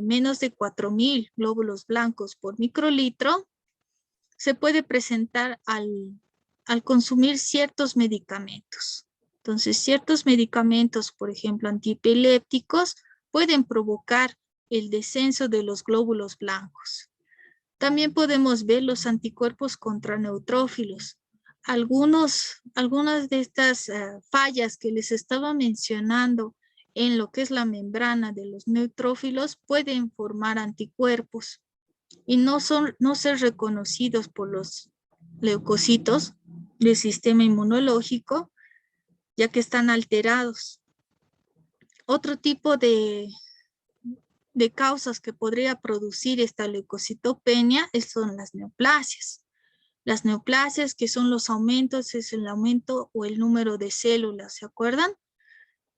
menos de 4.000 glóbulos blancos por microlitro, se puede presentar al consumir ciertos medicamentos. Entonces, ciertos medicamentos, por ejemplo, antiepilépticos, pueden provocar el descenso de los glóbulos blancos. También podemos ver los anticuerpos contra neutrófilos. Algunas de estas fallas que les estaba mencionando en lo que es la membrana de los neutrófilos pueden formar anticuerpos y no ser reconocidos por los leucocitos del sistema inmunológico, ya que están alterados. Otro tipo de causas que podría producir esta leucocitopenia son las neoplasias. Las neoplasias, que son los aumentos, es el aumento o el número de células, ¿se acuerdan?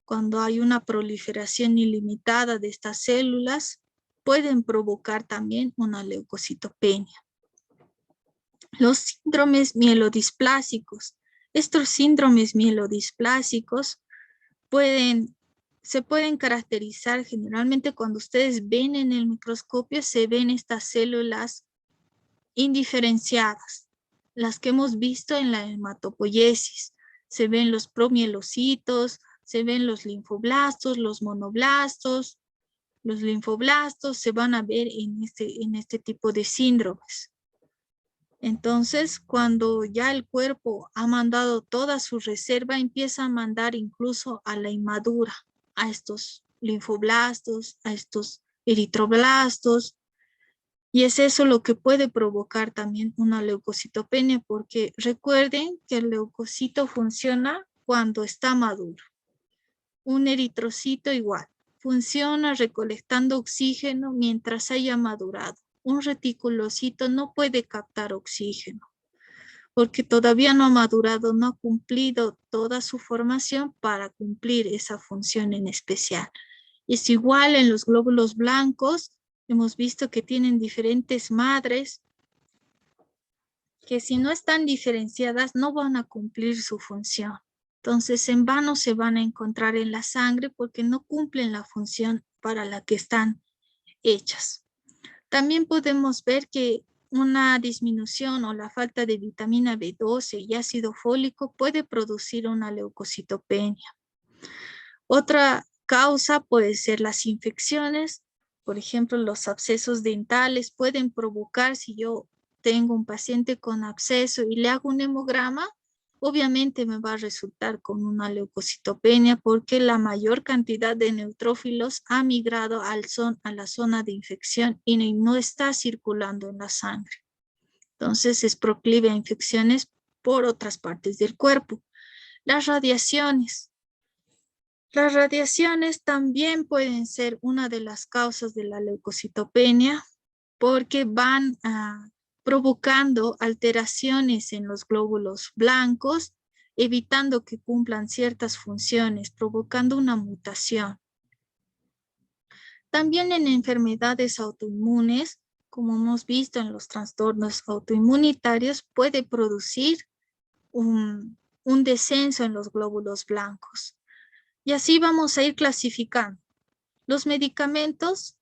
Cuando hay una proliferación ilimitada de estas células, pueden provocar también una leucocitopenia. Los síndromes mielodisplásicos. Estos síndromes mielodisplásicos se pueden caracterizar generalmente cuando ustedes ven en el microscopio, se ven estas células indiferenciadas, las que hemos visto en la hematopoiesis. Se ven los promielocitos, se ven los linfoblastos, los monoblastos. Los linfoblastos se van a ver en este tipo de síndromes. Entonces, cuando ya el cuerpo ha mandado toda su reserva, empieza a mandar incluso a la inmadura, a estos linfoblastos, a estos eritroblastos, y es eso lo que puede provocar también una leucocitopenia, porque recuerden que el leucocito funciona cuando está maduro. Un eritrocito igual, funciona recolectando oxígeno mientras haya madurado. Un reticulocito no puede captar oxígeno, porque todavía no ha madurado, no ha cumplido toda su formación para cumplir esa función en especial. Es igual en los glóbulos blancos, hemos visto que tienen diferentes madres, que si no están diferenciadas no van a cumplir su función. Entonces en vano se van a encontrar en la sangre porque no cumplen la función para la que están hechas. También podemos ver que una disminución o la falta de vitamina B12 y ácido fólico puede producir una leucocitopenia. Otra causa puede ser las infecciones. Por ejemplo, los abscesos dentales pueden provocar, si yo tengo un paciente con absceso y le hago un hemograma, obviamente me va a resultar con una leucocitopenia porque la mayor cantidad de neutrófilos ha migrado a la zona de infección y no está circulando en la sangre. Entonces es proclive a infecciones por otras partes del cuerpo. Las radiaciones. Las radiaciones también pueden ser una de las causas de la leucocitopenia porque van provocando alteraciones en los glóbulos blancos, evitando que cumplan ciertas funciones, provocando una mutación. También en enfermedades autoinmunes, como hemos visto en los trastornos autoinmunitarios, puede producir un descenso en los glóbulos blancos. Y así vamos a ir clasificando. Los medicamentos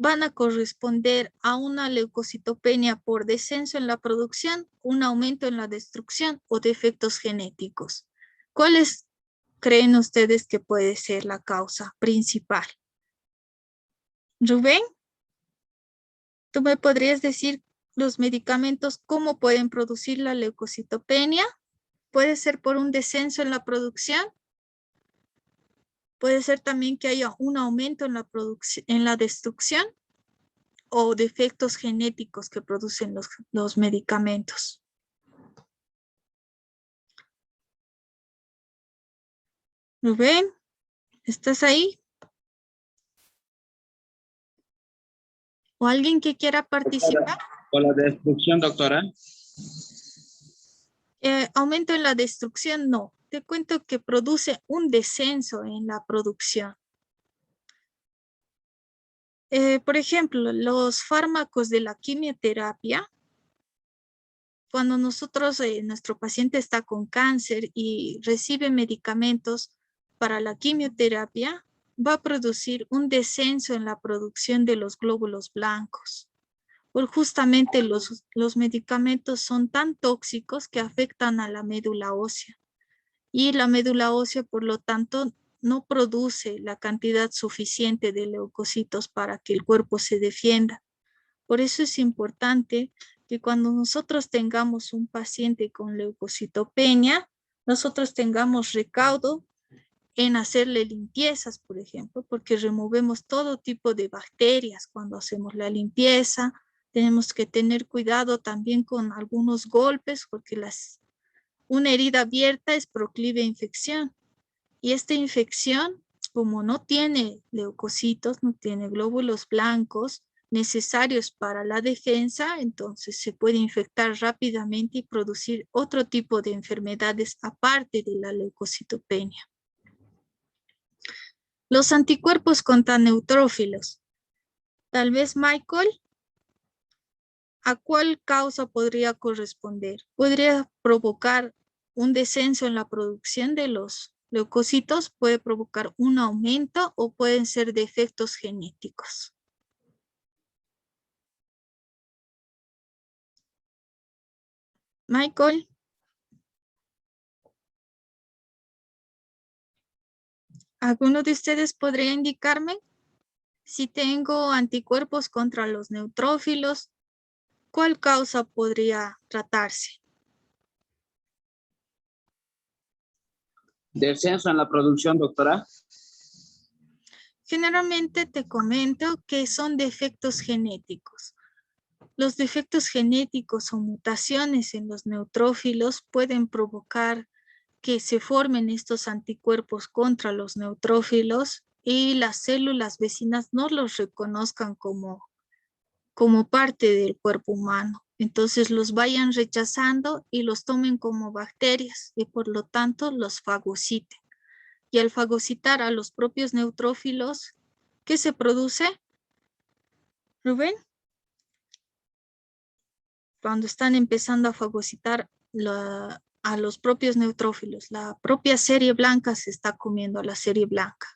van a corresponder a una leucocitopenia por descenso en la producción, un aumento en la destrucción o defectos genéticos. ¿Cuáles creen ustedes que puede ser la causa principal? Rubén, ¿tú me podrías decir los medicamentos cómo pueden producir la leucocitopenia? ¿Puede ser por un descenso en la producción? Puede ser también que haya un aumento en la destrucción o defectos genéticos que producen los medicamentos. Rubén, ¿estás ahí? ¿O alguien que quiera participar? Por la destrucción, doctora. Aumento en la destrucción, no. Te cuento que produce un descenso en la producción. Por ejemplo, los fármacos de la quimioterapia, cuando nuestro paciente está con cáncer y recibe medicamentos para la quimioterapia, va a producir un descenso en la producción de los glóbulos blancos. Por justamente los medicamentos son tan tóxicos que afectan a la médula ósea. Y la médula ósea, por lo tanto, no produce la cantidad suficiente de leucocitos para que el cuerpo se defienda. Por eso es importante que cuando nosotros tengamos un paciente con leucocitopenia, nosotros tengamos recaudo en hacerle limpiezas, por ejemplo, porque removemos todo tipo de bacterias cuando hacemos la limpieza. Tenemos que tener cuidado también con algunos golpes, porque una herida abierta es proclive a infección. Y esta infección, como no tiene leucocitos, no tiene glóbulos blancos necesarios para la defensa, entonces se puede infectar rápidamente y producir otro tipo de enfermedades aparte de la leucocitopenia. Los anticuerpos contra neutrófilos. Tal vez, Michael, ¿a cuál causa podría corresponder? ¿Podría provocar un descenso en la producción de los leucocitos? ¿Puede provocar un aumento o pueden ser defectos genéticos? Michael. ¿Alguno de ustedes podría indicarme si tengo anticuerpos contra los neutrófilos? ¿Cuál causa podría tratarse? Descenso en la producción, doctora. Generalmente te comento que son defectos genéticos. Los defectos genéticos o mutaciones en los neutrófilos pueden provocar que se formen estos anticuerpos contra los neutrófilos y las células vecinas no los reconozcan como parte del cuerpo humano. Entonces los vayan rechazando y los tomen como bacterias y por lo tanto los fagociten. Y al fagocitar a los propios neutrófilos, ¿qué se produce? Rubén, cuando están empezando a fagocitar a los propios neutrófilos, la propia serie blanca se está comiendo a la serie blanca.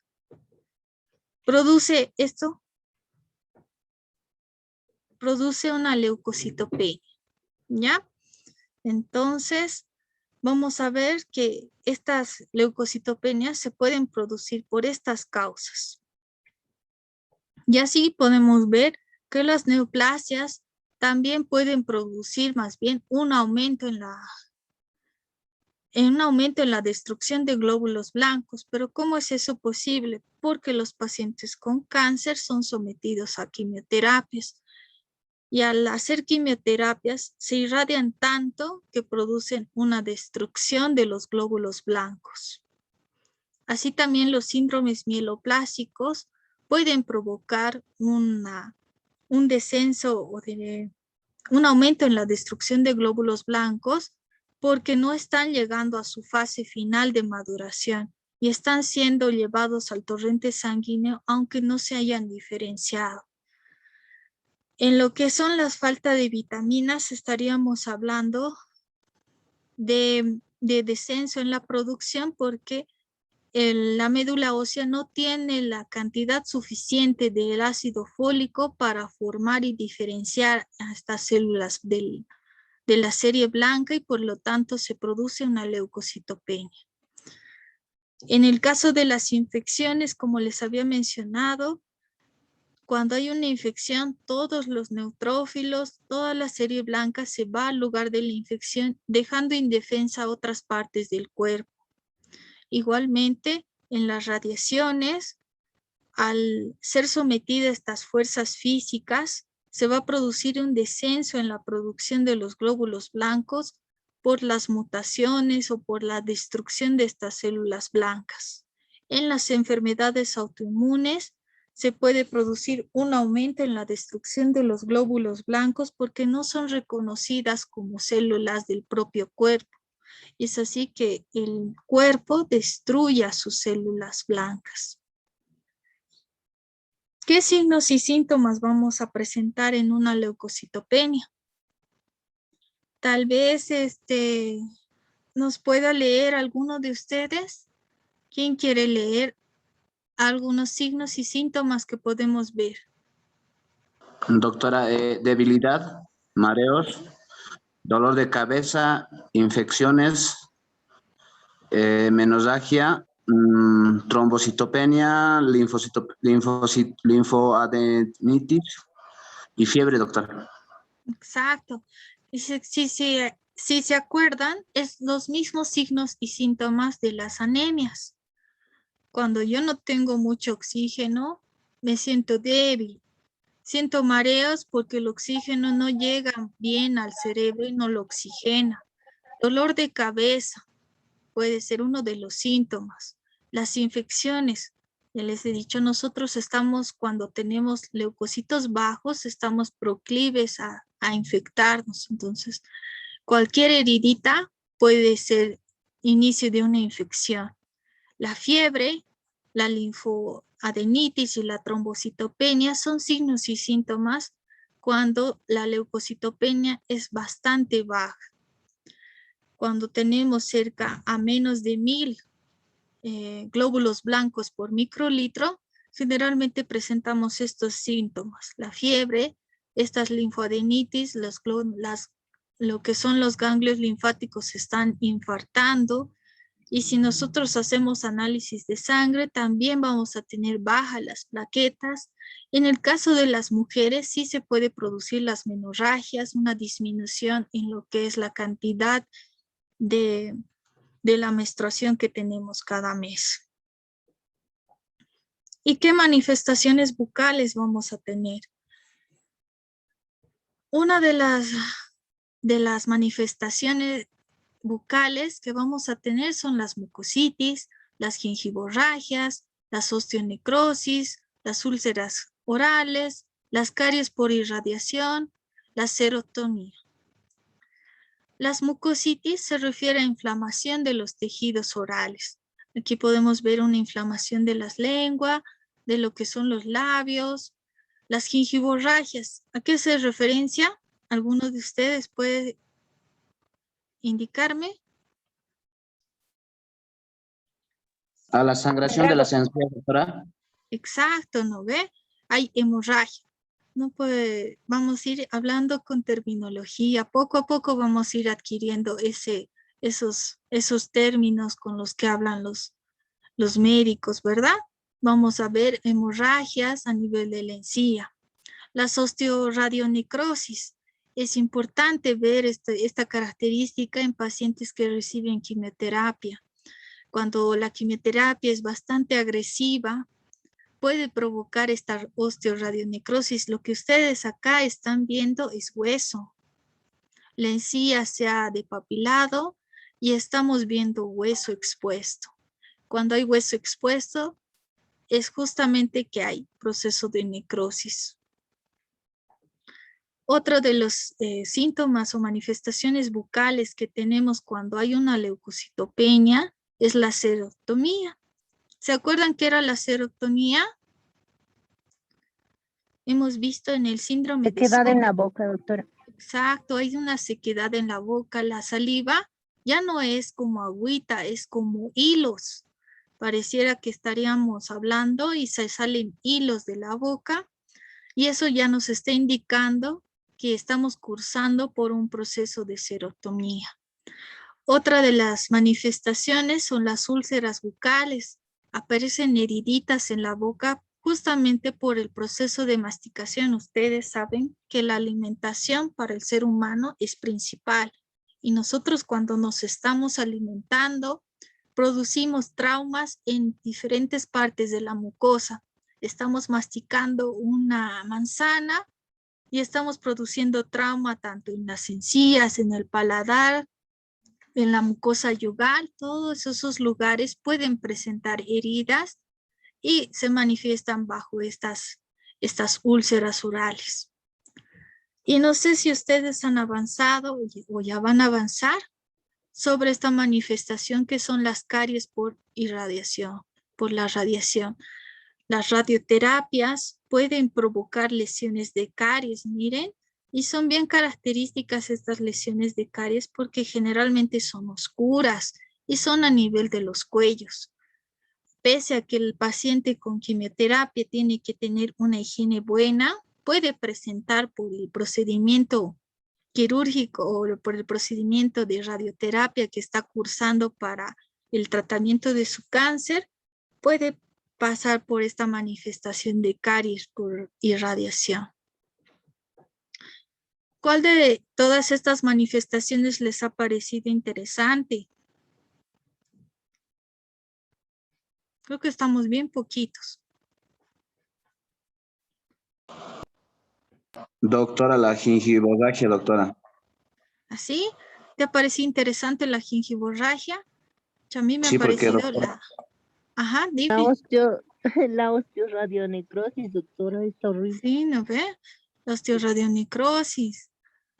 Produce esto, produce una leucocitopenia, ¿ya? Entonces, vamos a ver que estas leucocitopenias se pueden producir por estas causas. Y así podemos ver que las neoplasias también pueden producir más bien un aumento en la destrucción de glóbulos blancos. Pero ¿cómo es eso posible? Porque los pacientes con cáncer son sometidos a quimioterapias. Y al hacer quimioterapias se irradian tanto que producen una destrucción de los glóbulos blancos. Así también los síndromes mieloplásicos pueden provocar un descenso o un aumento en la destrucción de glóbulos blancos porque no están llegando a su fase final de maduración y están siendo llevados al torrente sanguíneo aunque no se hayan diferenciado. En lo que son las faltas de vitaminas estaríamos hablando de descenso en la producción porque la médula ósea no tiene la cantidad suficiente del ácido fólico para formar y diferenciar a estas células de la serie blanca y por lo tanto se produce una leucocitopenia. En el caso de las infecciones, como les había mencionado, cuando hay una infección, todos los neutrófilos, toda la serie blanca se va al lugar de la infección, dejando indefensa otras partes del cuerpo. Igualmente, en las radiaciones, al ser sometida a estas fuerzas físicas, se va a producir un descenso en la producción de los glóbulos blancos por las mutaciones o por la destrucción de estas células blancas. En las enfermedades autoinmunes, se puede producir un aumento en la destrucción de los glóbulos blancos porque no son reconocidas como células del propio cuerpo. Es así que el cuerpo destruye sus células blancas. ¿Qué signos y síntomas vamos a presentar en una leucocitopenia? Tal vez nos pueda leer alguno de ustedes. ¿Quién quiere leer algunos signos y síntomas que podemos ver? Doctora, debilidad, mareos, dolor de cabeza, infecciones, menorragia, trombocitopenia, linfoadenitis y fiebre, doctora. Exacto. Y si se acuerdan, es los mismos signos y síntomas de las anemias. Cuando yo no tengo mucho oxígeno, me siento débil. Siento mareos porque el oxígeno no llega bien al cerebro y no lo oxigena. Dolor de cabeza puede ser uno de los síntomas. Las infecciones, ya les he dicho, nosotros estamos, cuando tenemos leucocitos bajos, estamos proclives a infectarnos. Entonces, cualquier heridita puede ser inicio de una infección. La fiebre, la linfoadenitis y la trombocitopenia son signos y síntomas cuando la leucocitopenia es bastante baja. Cuando tenemos cerca a menos de 1000 glóbulos blancos por microlitro, generalmente presentamos estos síntomas. La fiebre, estas linfoadenitis, lo que son los ganglios linfáticos se están infartando, y si nosotros hacemos análisis de sangre, también vamos a tener bajas las plaquetas. En el caso de las mujeres, sí se puede producir las menorragias, una disminución en lo que es la cantidad de la menstruación que tenemos cada mes. ¿Y qué manifestaciones bucales vamos a tener? Una de las manifestaciones bucales que vamos a tener son las mucositis, las gingivorragias, las osteonecrosis, las úlceras orales, las caries por irradiación, la serotonía. Las mucositis se refiere a inflamación de los tejidos orales. Aquí podemos ver una inflamación de las lenguas, de lo que son los labios. Las gingivorragias, ¿a qué se referencia? ¿Alguno de ustedes puede indicarme? A la sangración de las encías, doctora. Exacto, ¿no ve? Hay hemorragia. No puede, vamos a ir hablando con terminología. Poco a poco vamos a ir adquiriendo esos términos con los que hablan los médicos, ¿verdad? Vamos a ver hemorragias a nivel de la encía. Las osteoradionecrosis. Es importante ver esta característica en pacientes que reciben quimioterapia. Cuando la quimioterapia es bastante agresiva, puede provocar esta osteoradionecrosis. Lo que ustedes acá están viendo es hueso. La encía se ha depapilado y estamos viendo hueso expuesto. Cuando hay hueso expuesto, es justamente que hay proceso de necrosis. Otro de los síntomas o manifestaciones bucales que tenemos cuando hay una leucocitopenia es la xeroctomía. ¿Se acuerdan qué era la xeroctomía? Hemos visto en el síndrome de Sequedad en Sjögren. la boca, doctora. Exacto, hay una sequedad en la boca. La saliva ya no es como agüita, es como hilos. Pareciera que estaríamos hablando y se salen hilos de la boca, y eso ya nos está indicando que estamos cursando por un proceso de xeroctomía. Otra de las manifestaciones son las úlceras bucales. Aparecen heriditas en la boca justamente por el proceso de masticación. Ustedes saben que la alimentación para el ser humano es principal, y nosotros cuando nos estamos alimentando producimos traumas en diferentes partes de la mucosa. Estamos masticando una manzana y estamos produciendo trauma tanto en las encías, en el paladar, en la mucosa yugal. Todos esos lugares pueden presentar heridas y se manifiestan bajo estas úlceras orales. Y no sé si ustedes han avanzado o ya van a avanzar sobre esta manifestación que son las caries por irradiación, por la radiación. Las radioterapias pueden provocar lesiones de caries, miren, y son bien características estas lesiones de caries porque generalmente son oscuras y son a nivel de los cuellos. Pese a que el paciente con quimioterapia tiene que tener una higiene buena, puede presentar por el procedimiento quirúrgico o por el procedimiento de radioterapia que está cursando para el tratamiento de su cáncer, puede pasar por esta manifestación de caries por irradiación. ¿Cuál de todas estas manifestaciones les ha parecido interesante? Creo que estamos bien poquitos. Doctora, la gingivorragia, doctora. ¿Así? ¿Te ha parecido interesante la gingivorragia? A mí me ha Sí, porque, parecido doctora, la... Ajá, La dime. la osteoradionecrosis, doctora, está horrible. Sí, ¿no ve? La osteoradionecrosis,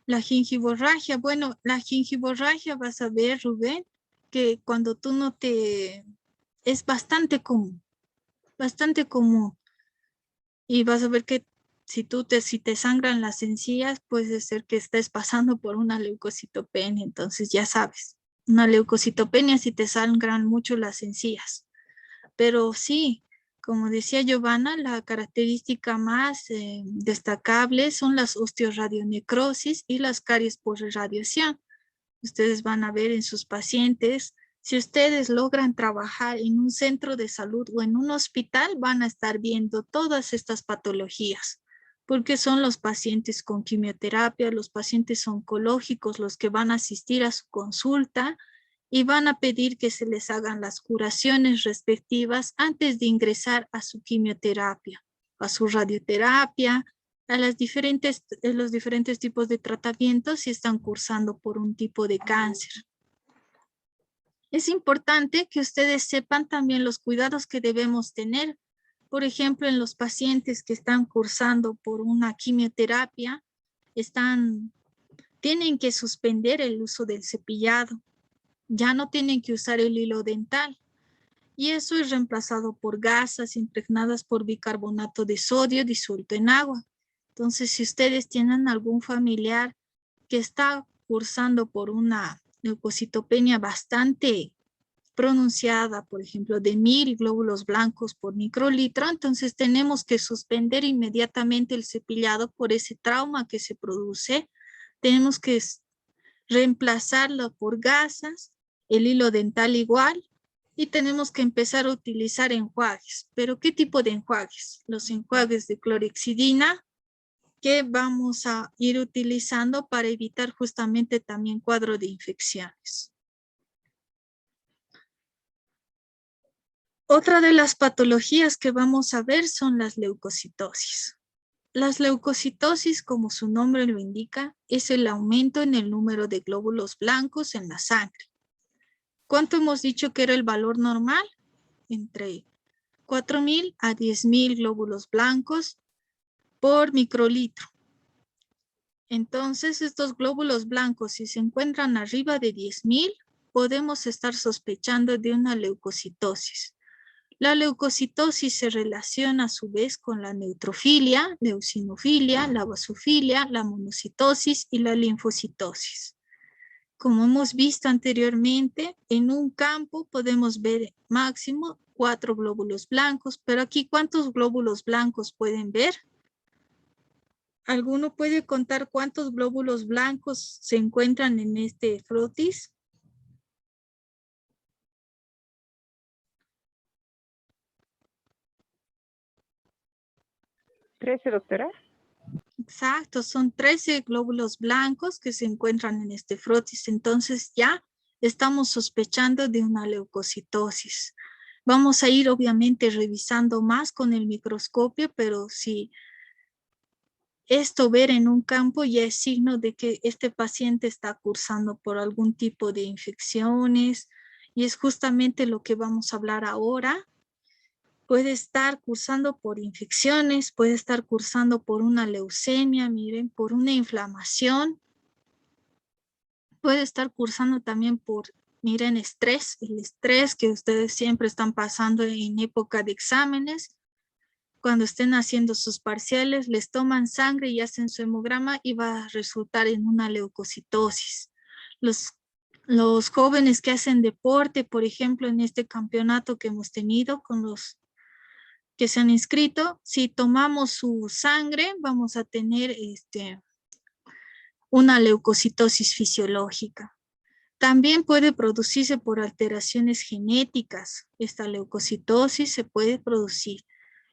la gingivorragia. Bueno, la gingivorragia vas a ver, Rubén, que cuando tú no te... es bastante común, bastante común. Y vas a ver que si te sangran las encías, puede ser que estés pasando por una leucocitopenia. Entonces ya sabes, una leucocitopenia si te sangran mucho las encías. Pero sí, como decía Giovanna, la característica más destacable son las osteoradionecrosis y las caries por irradiación. Ustedes van a ver en sus pacientes, si ustedes logran trabajar en un centro de salud o en un hospital, van a estar viendo todas estas patologías, porque son los pacientes con quimioterapia, los pacientes oncológicos los que van a asistir a su consulta y van a pedir que se les hagan las curaciones respectivas antes de ingresar a su quimioterapia, a su radioterapia, a los diferentes tipos de tratamientos si están cursando por un tipo de cáncer. Es importante que ustedes sepan también los cuidados que debemos tener. Por ejemplo, en los pacientes que están cursando por una quimioterapia, tienen que suspender el uso del cepillado. Ya no tienen que usar el hilo dental. Y eso es reemplazado por gasas impregnadas por bicarbonato de sodio disuelto en agua. Entonces, si ustedes tienen algún familiar que está cursando por una leucocitopenia bastante pronunciada, por ejemplo, de 1000 glóbulos blancos por microlitro, entonces tenemos que suspender inmediatamente el cepillado por ese trauma que se produce. Tenemos que reemplazarlo por gasas, el hilo dental igual, y tenemos que empezar a utilizar enjuagues. ¿Pero qué tipo de enjuagues? Los enjuagues de clorhexidina que vamos a ir utilizando para evitar justamente también cuadro de infecciones. Otra de las patologías que vamos a ver son las leucocitosis. Las leucocitosis, como su nombre lo indica, es el aumento en el número de glóbulos blancos en la sangre. ¿Cuánto hemos dicho que era el valor normal? Entre 4.000 a 10.000 glóbulos blancos por microlitro. Entonces, estos glóbulos blancos, si se encuentran arriba de 10.000, podemos estar sospechando de una leucocitosis. La leucocitosis se relaciona a su vez con la neutrofilia, leucinofilia, la basofilia, la monocitosis y la linfocitosis. Como hemos visto anteriormente, en un campo podemos ver máximo 4 glóbulos blancos, pero aquí ¿cuántos glóbulos blancos pueden ver? ¿Alguno puede contar cuántos glóbulos blancos se encuentran en este frotis? ¿13, doctora? Exacto, son 13 glóbulos blancos que se encuentran en este frotis. Entonces ya estamos sospechando de una leucocitosis. Vamos a ir obviamente revisando más con el microscopio, pero si esto ver en un campo ya es signo de que este paciente está cursando por algún tipo de infecciones y es justamente lo que vamos a hablar ahora. Puede estar cursando por infecciones, puede estar cursando por una leucemia, miren, por una inflamación. Puede estar cursando también por, miren, estrés, el estrés que ustedes siempre están pasando en época de exámenes. cuando estén haciendo sus parciales, les toman sangre y hacen su hemograma y va a resultar en una leucocitosis. Los jóvenes que hacen deporte, por ejemplo, en este campeonato que hemos tenido con los que se han inscrito, si tomamos su sangre, vamos a tener una leucocitosis fisiológica. También puede producirse por alteraciones genéticas. Esta leucocitosis se puede producir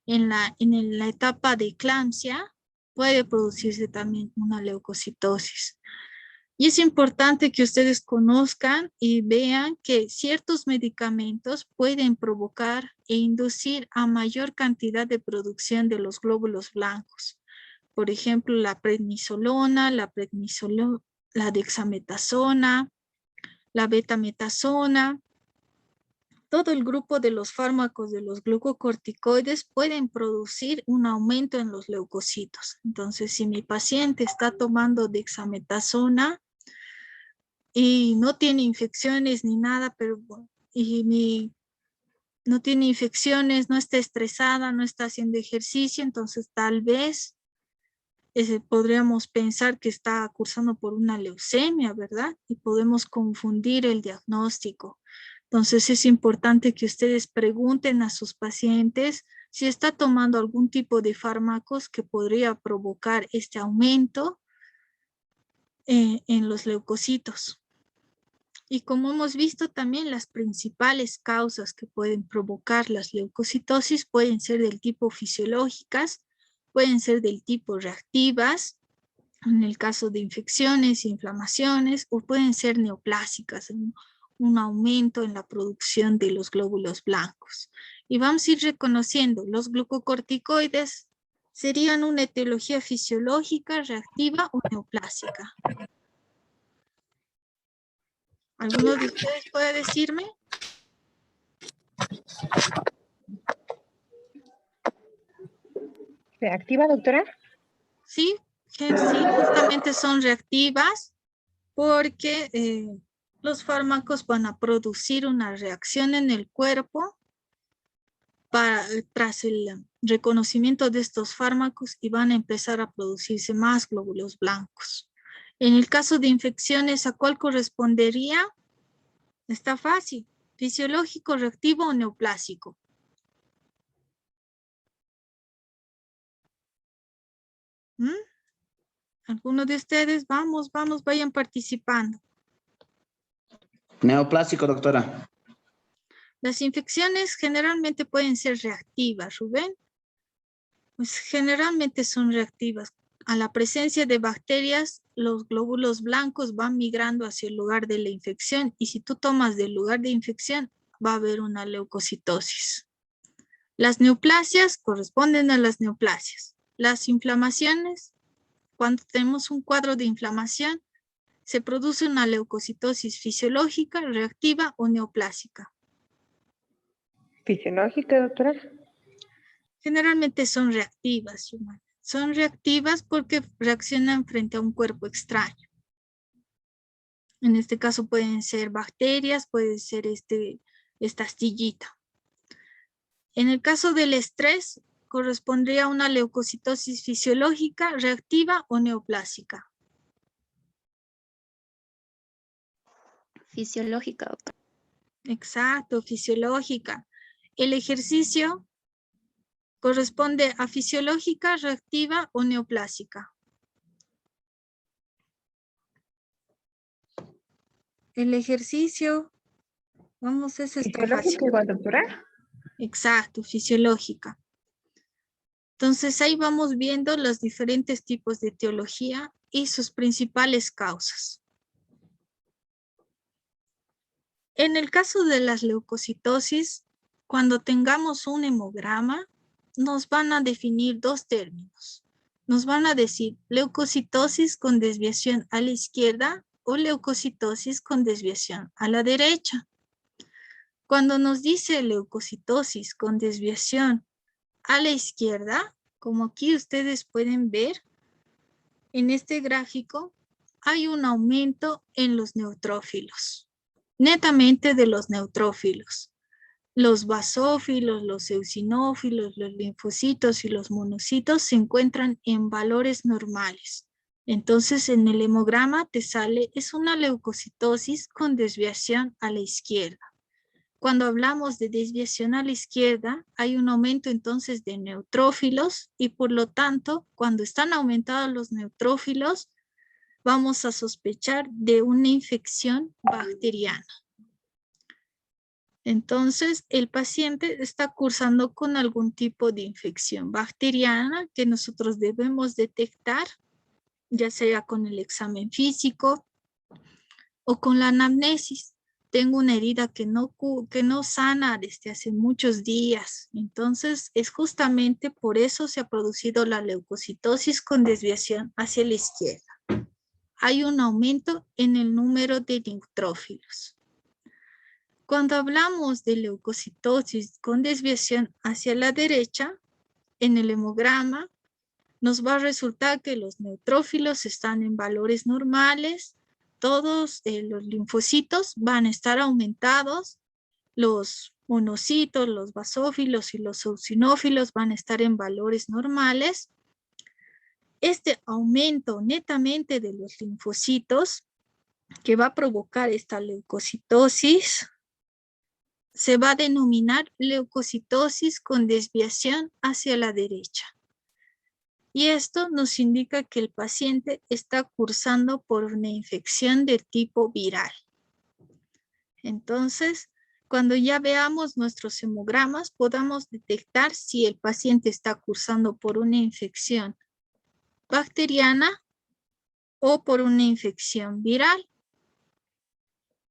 en la etapa de eclampsia, puede producirse también una leucocitosis. Y es importante que ustedes conozcan y vean que ciertos medicamentos pueden provocar e inducir a mayor cantidad de producción de los glóbulos blancos. Por ejemplo, la prednisolona, la dexametasona, la betametasona. Todo el grupo de los fármacos de los glucocorticoides pueden producir un aumento en los leucocitos. Entonces, si mi paciente está tomando dexametasona, y no tiene infecciones ni nada, pero no tiene infecciones, no está estresada, no está haciendo ejercicio, entonces tal vez podríamos pensar que está cursando por una leucemia, ¿verdad? Y podemos confundir el diagnóstico. Entonces es importante que ustedes pregunten a sus pacientes si está tomando algún tipo de fármacos que podría provocar este aumento en los leucocitos. Y como hemos visto también, las principales causas que pueden provocar las leucocitosis pueden ser del tipo fisiológicas, pueden ser del tipo reactivas, en el caso de infecciones, inflamaciones, o pueden ser neoplásicas, un aumento en la producción de los glóbulos blancos. Y vamos a ir reconociendo, los glucocorticoides serían una etiología fisiológica, reactiva o neoplásica. ¿Alguno de ustedes puede decirme? ¿Reactiva, doctora? Sí, justamente son reactivas porque los fármacos van a producir una reacción en el cuerpo tras el reconocimiento de estos fármacos y van a empezar a producirse más glóbulos blancos. En el caso de infecciones, ¿a cuál correspondería? Está fácil. Fisiológico, reactivo o neoplásico. ¿Alguno de ustedes? Vamos, vayan participando. Neoplásico, doctora. Las infecciones generalmente pueden ser reactivas, Rubén. Pues generalmente son reactivas. A la presencia de bacterias, los glóbulos blancos van migrando hacia el lugar de la infección y si tú tomas del lugar de infección, va a haber una leucocitosis. Las neoplasias corresponden a las neoplasias. Las inflamaciones, cuando tenemos un cuadro de inflamación, se produce una leucocitosis fisiológica, reactiva o neoplásica. ¿Fisiológica, doctora? Generalmente son reactivas, humanas. Son reactivas porque reaccionan frente a un cuerpo extraño. En este caso pueden ser bacterias, puede ser esta astillita. En el caso del estrés, correspondría a una leucocitosis fisiológica, reactiva o neoplásica. Fisiológica, doctora. Exacto, fisiológica. El ejercicio corresponde a fisiológica, reactiva o neoplásica. El ejercicio, vamos, es esto fácil. ¿Fisiológica igual, doctora? Exacto, fisiológica. Entonces ahí vamos viendo los diferentes tipos de etiología y sus principales causas. En el caso de las leucocitosis, cuando tengamos un hemograma, nos van a definir dos términos. Nos van a decir leucocitosis con desviación a la izquierda o leucocitosis con desviación a la derecha. Cuando nos dice leucocitosis con desviación a la izquierda, como aquí ustedes pueden ver, en este gráfico hay un aumento en los neutrófilos, netamente de los neutrófilos. los basófilos, los eosinófilos, los linfocitos y los monocitos se encuentran en valores normales. Entonces, en el hemograma te sale, es una leucocitosis con desviación a la izquierda. Cuando hablamos de desviación a la izquierda, hay un aumento entonces de neutrófilos y por lo tanto, cuando están aumentados los neutrófilos, vamos a sospechar de una infección bacteriana. Entonces, el paciente está cursando con algún tipo de infección bacteriana que nosotros debemos detectar, ya sea con el examen físico o con la anamnesis. Tengo una herida que no sana desde hace muchos días. Entonces, es justamente por eso se ha producido la leucocitosis con desviación hacia la izquierda. Hay un aumento en el número de neutrófilos. Cuando hablamos de leucocitosis con desviación hacia la derecha, en el hemograma nos va a resultar que los neutrófilos están en valores normales, todos los linfocitos van a estar aumentados, los monocitos, los basófilos y los eosinófilos van a estar en valores normales. Este aumento netamente de los linfocitos que va a provocar esta leucocitosis se va a denominar leucocitosis con desviación hacia la derecha. Y esto nos indica que el paciente está cursando por una infección de tipo viral. Entonces, cuando ya veamos nuestros hemogramas, podamos detectar si el paciente está cursando por una infección bacteriana o por una infección viral.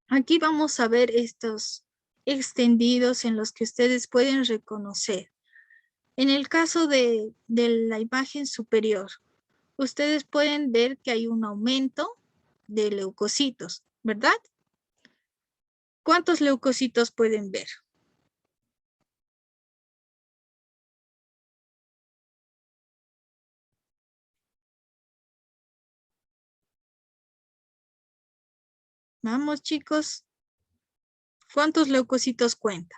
Aquí vamos a ver estos extendidos en los que ustedes pueden reconocer. En el caso de la imagen superior, ustedes pueden ver que hay un aumento de leucocitos, ¿verdad? ¿Cuántos leucocitos pueden ver? Vamos, chicos. ¿Cuántos leucocitos cuenta?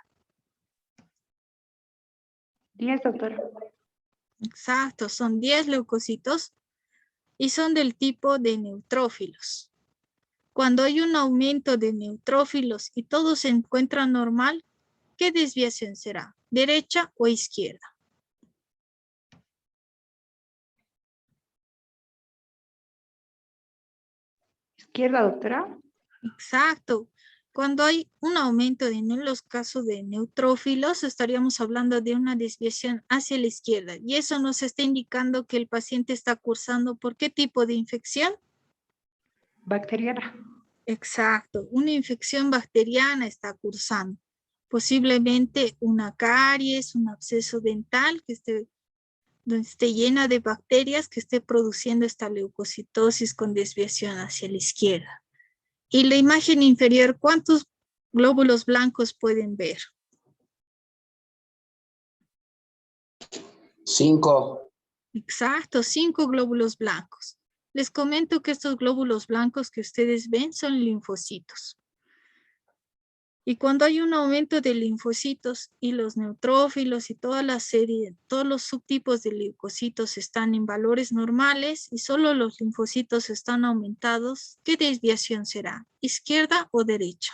10, doctora. Exacto, son 10 leucocitos y son del tipo de neutrófilos. Cuando hay un aumento de neutrófilos y todo se encuentra normal, ¿qué desviación será? ¿Derecha o izquierda? Izquierda, doctora. Exacto. Cuando hay un aumento en los casos de neutrófilos, estaríamos hablando de una desviación hacia la izquierda. Y eso nos está indicando que el paciente está cursando por qué tipo de infección. Bacteriana. Exacto, una infección bacteriana está cursando. Posiblemente una caries, un absceso dental que esté llena de bacterias que esté produciendo esta leucocitosis con desviación hacia la izquierda. Y la imagen inferior, ¿cuántos glóbulos blancos pueden ver? 5. Exacto, 5 glóbulos blancos. Les comento que estos glóbulos blancos que ustedes ven son linfocitos. Y cuando hay un aumento de linfocitos y los neutrófilos y toda la serie, todos los subtipos de leucocitos están en valores normales y solo los linfocitos están aumentados, ¿qué desviación será? ¿Izquierda o derecha?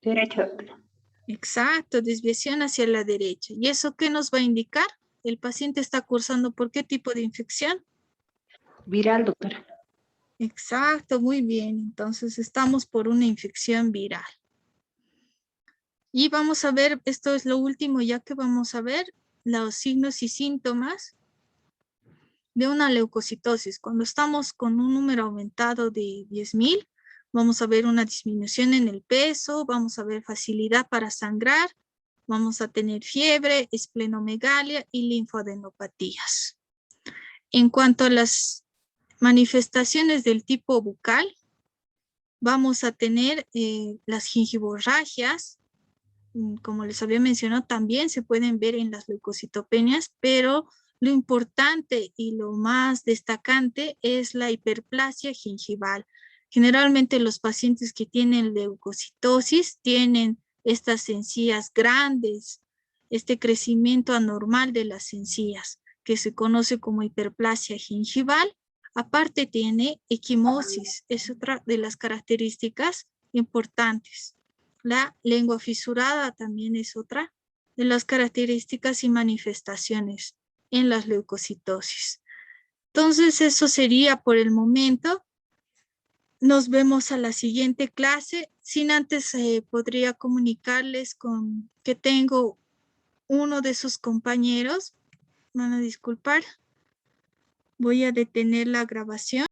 Derecha, doctora. Exacto, desviación hacia la derecha. ¿Y eso qué nos va a indicar? El paciente está cursando por qué tipo de infección. Viral, doctora. Exacto, muy bien. Entonces estamos por una infección viral. Y vamos a ver, esto es lo último ya que vamos a ver, los signos y síntomas de una leucocitosis. Cuando estamos con un número aumentado de 10,000, vamos a ver una disminución en el peso, vamos a ver facilidad para sangrar, vamos a tener fiebre, esplenomegalia y linfadenopatías. En cuanto a las manifestaciones del tipo bucal, vamos a tener las gingivorragias, como les había mencionado, también se pueden ver en las leucocitopenias, pero lo importante y lo más destacante es la hiperplasia gingival. Generalmente los pacientes que tienen leucocitosis tienen estas encías grandes, este crecimiento anormal de las encías, que se conoce como hiperplasia gingival. Aparte tiene equimosis, es otra de las características importantes. La lengua fisurada también es otra de las características y manifestaciones en las leucocitosis. Entonces, eso sería por el momento. Nos vemos a la siguiente clase. Sin antes, podría comunicarles con que tengo uno de sus compañeros. Van a disculpar. Voy a detener la grabación.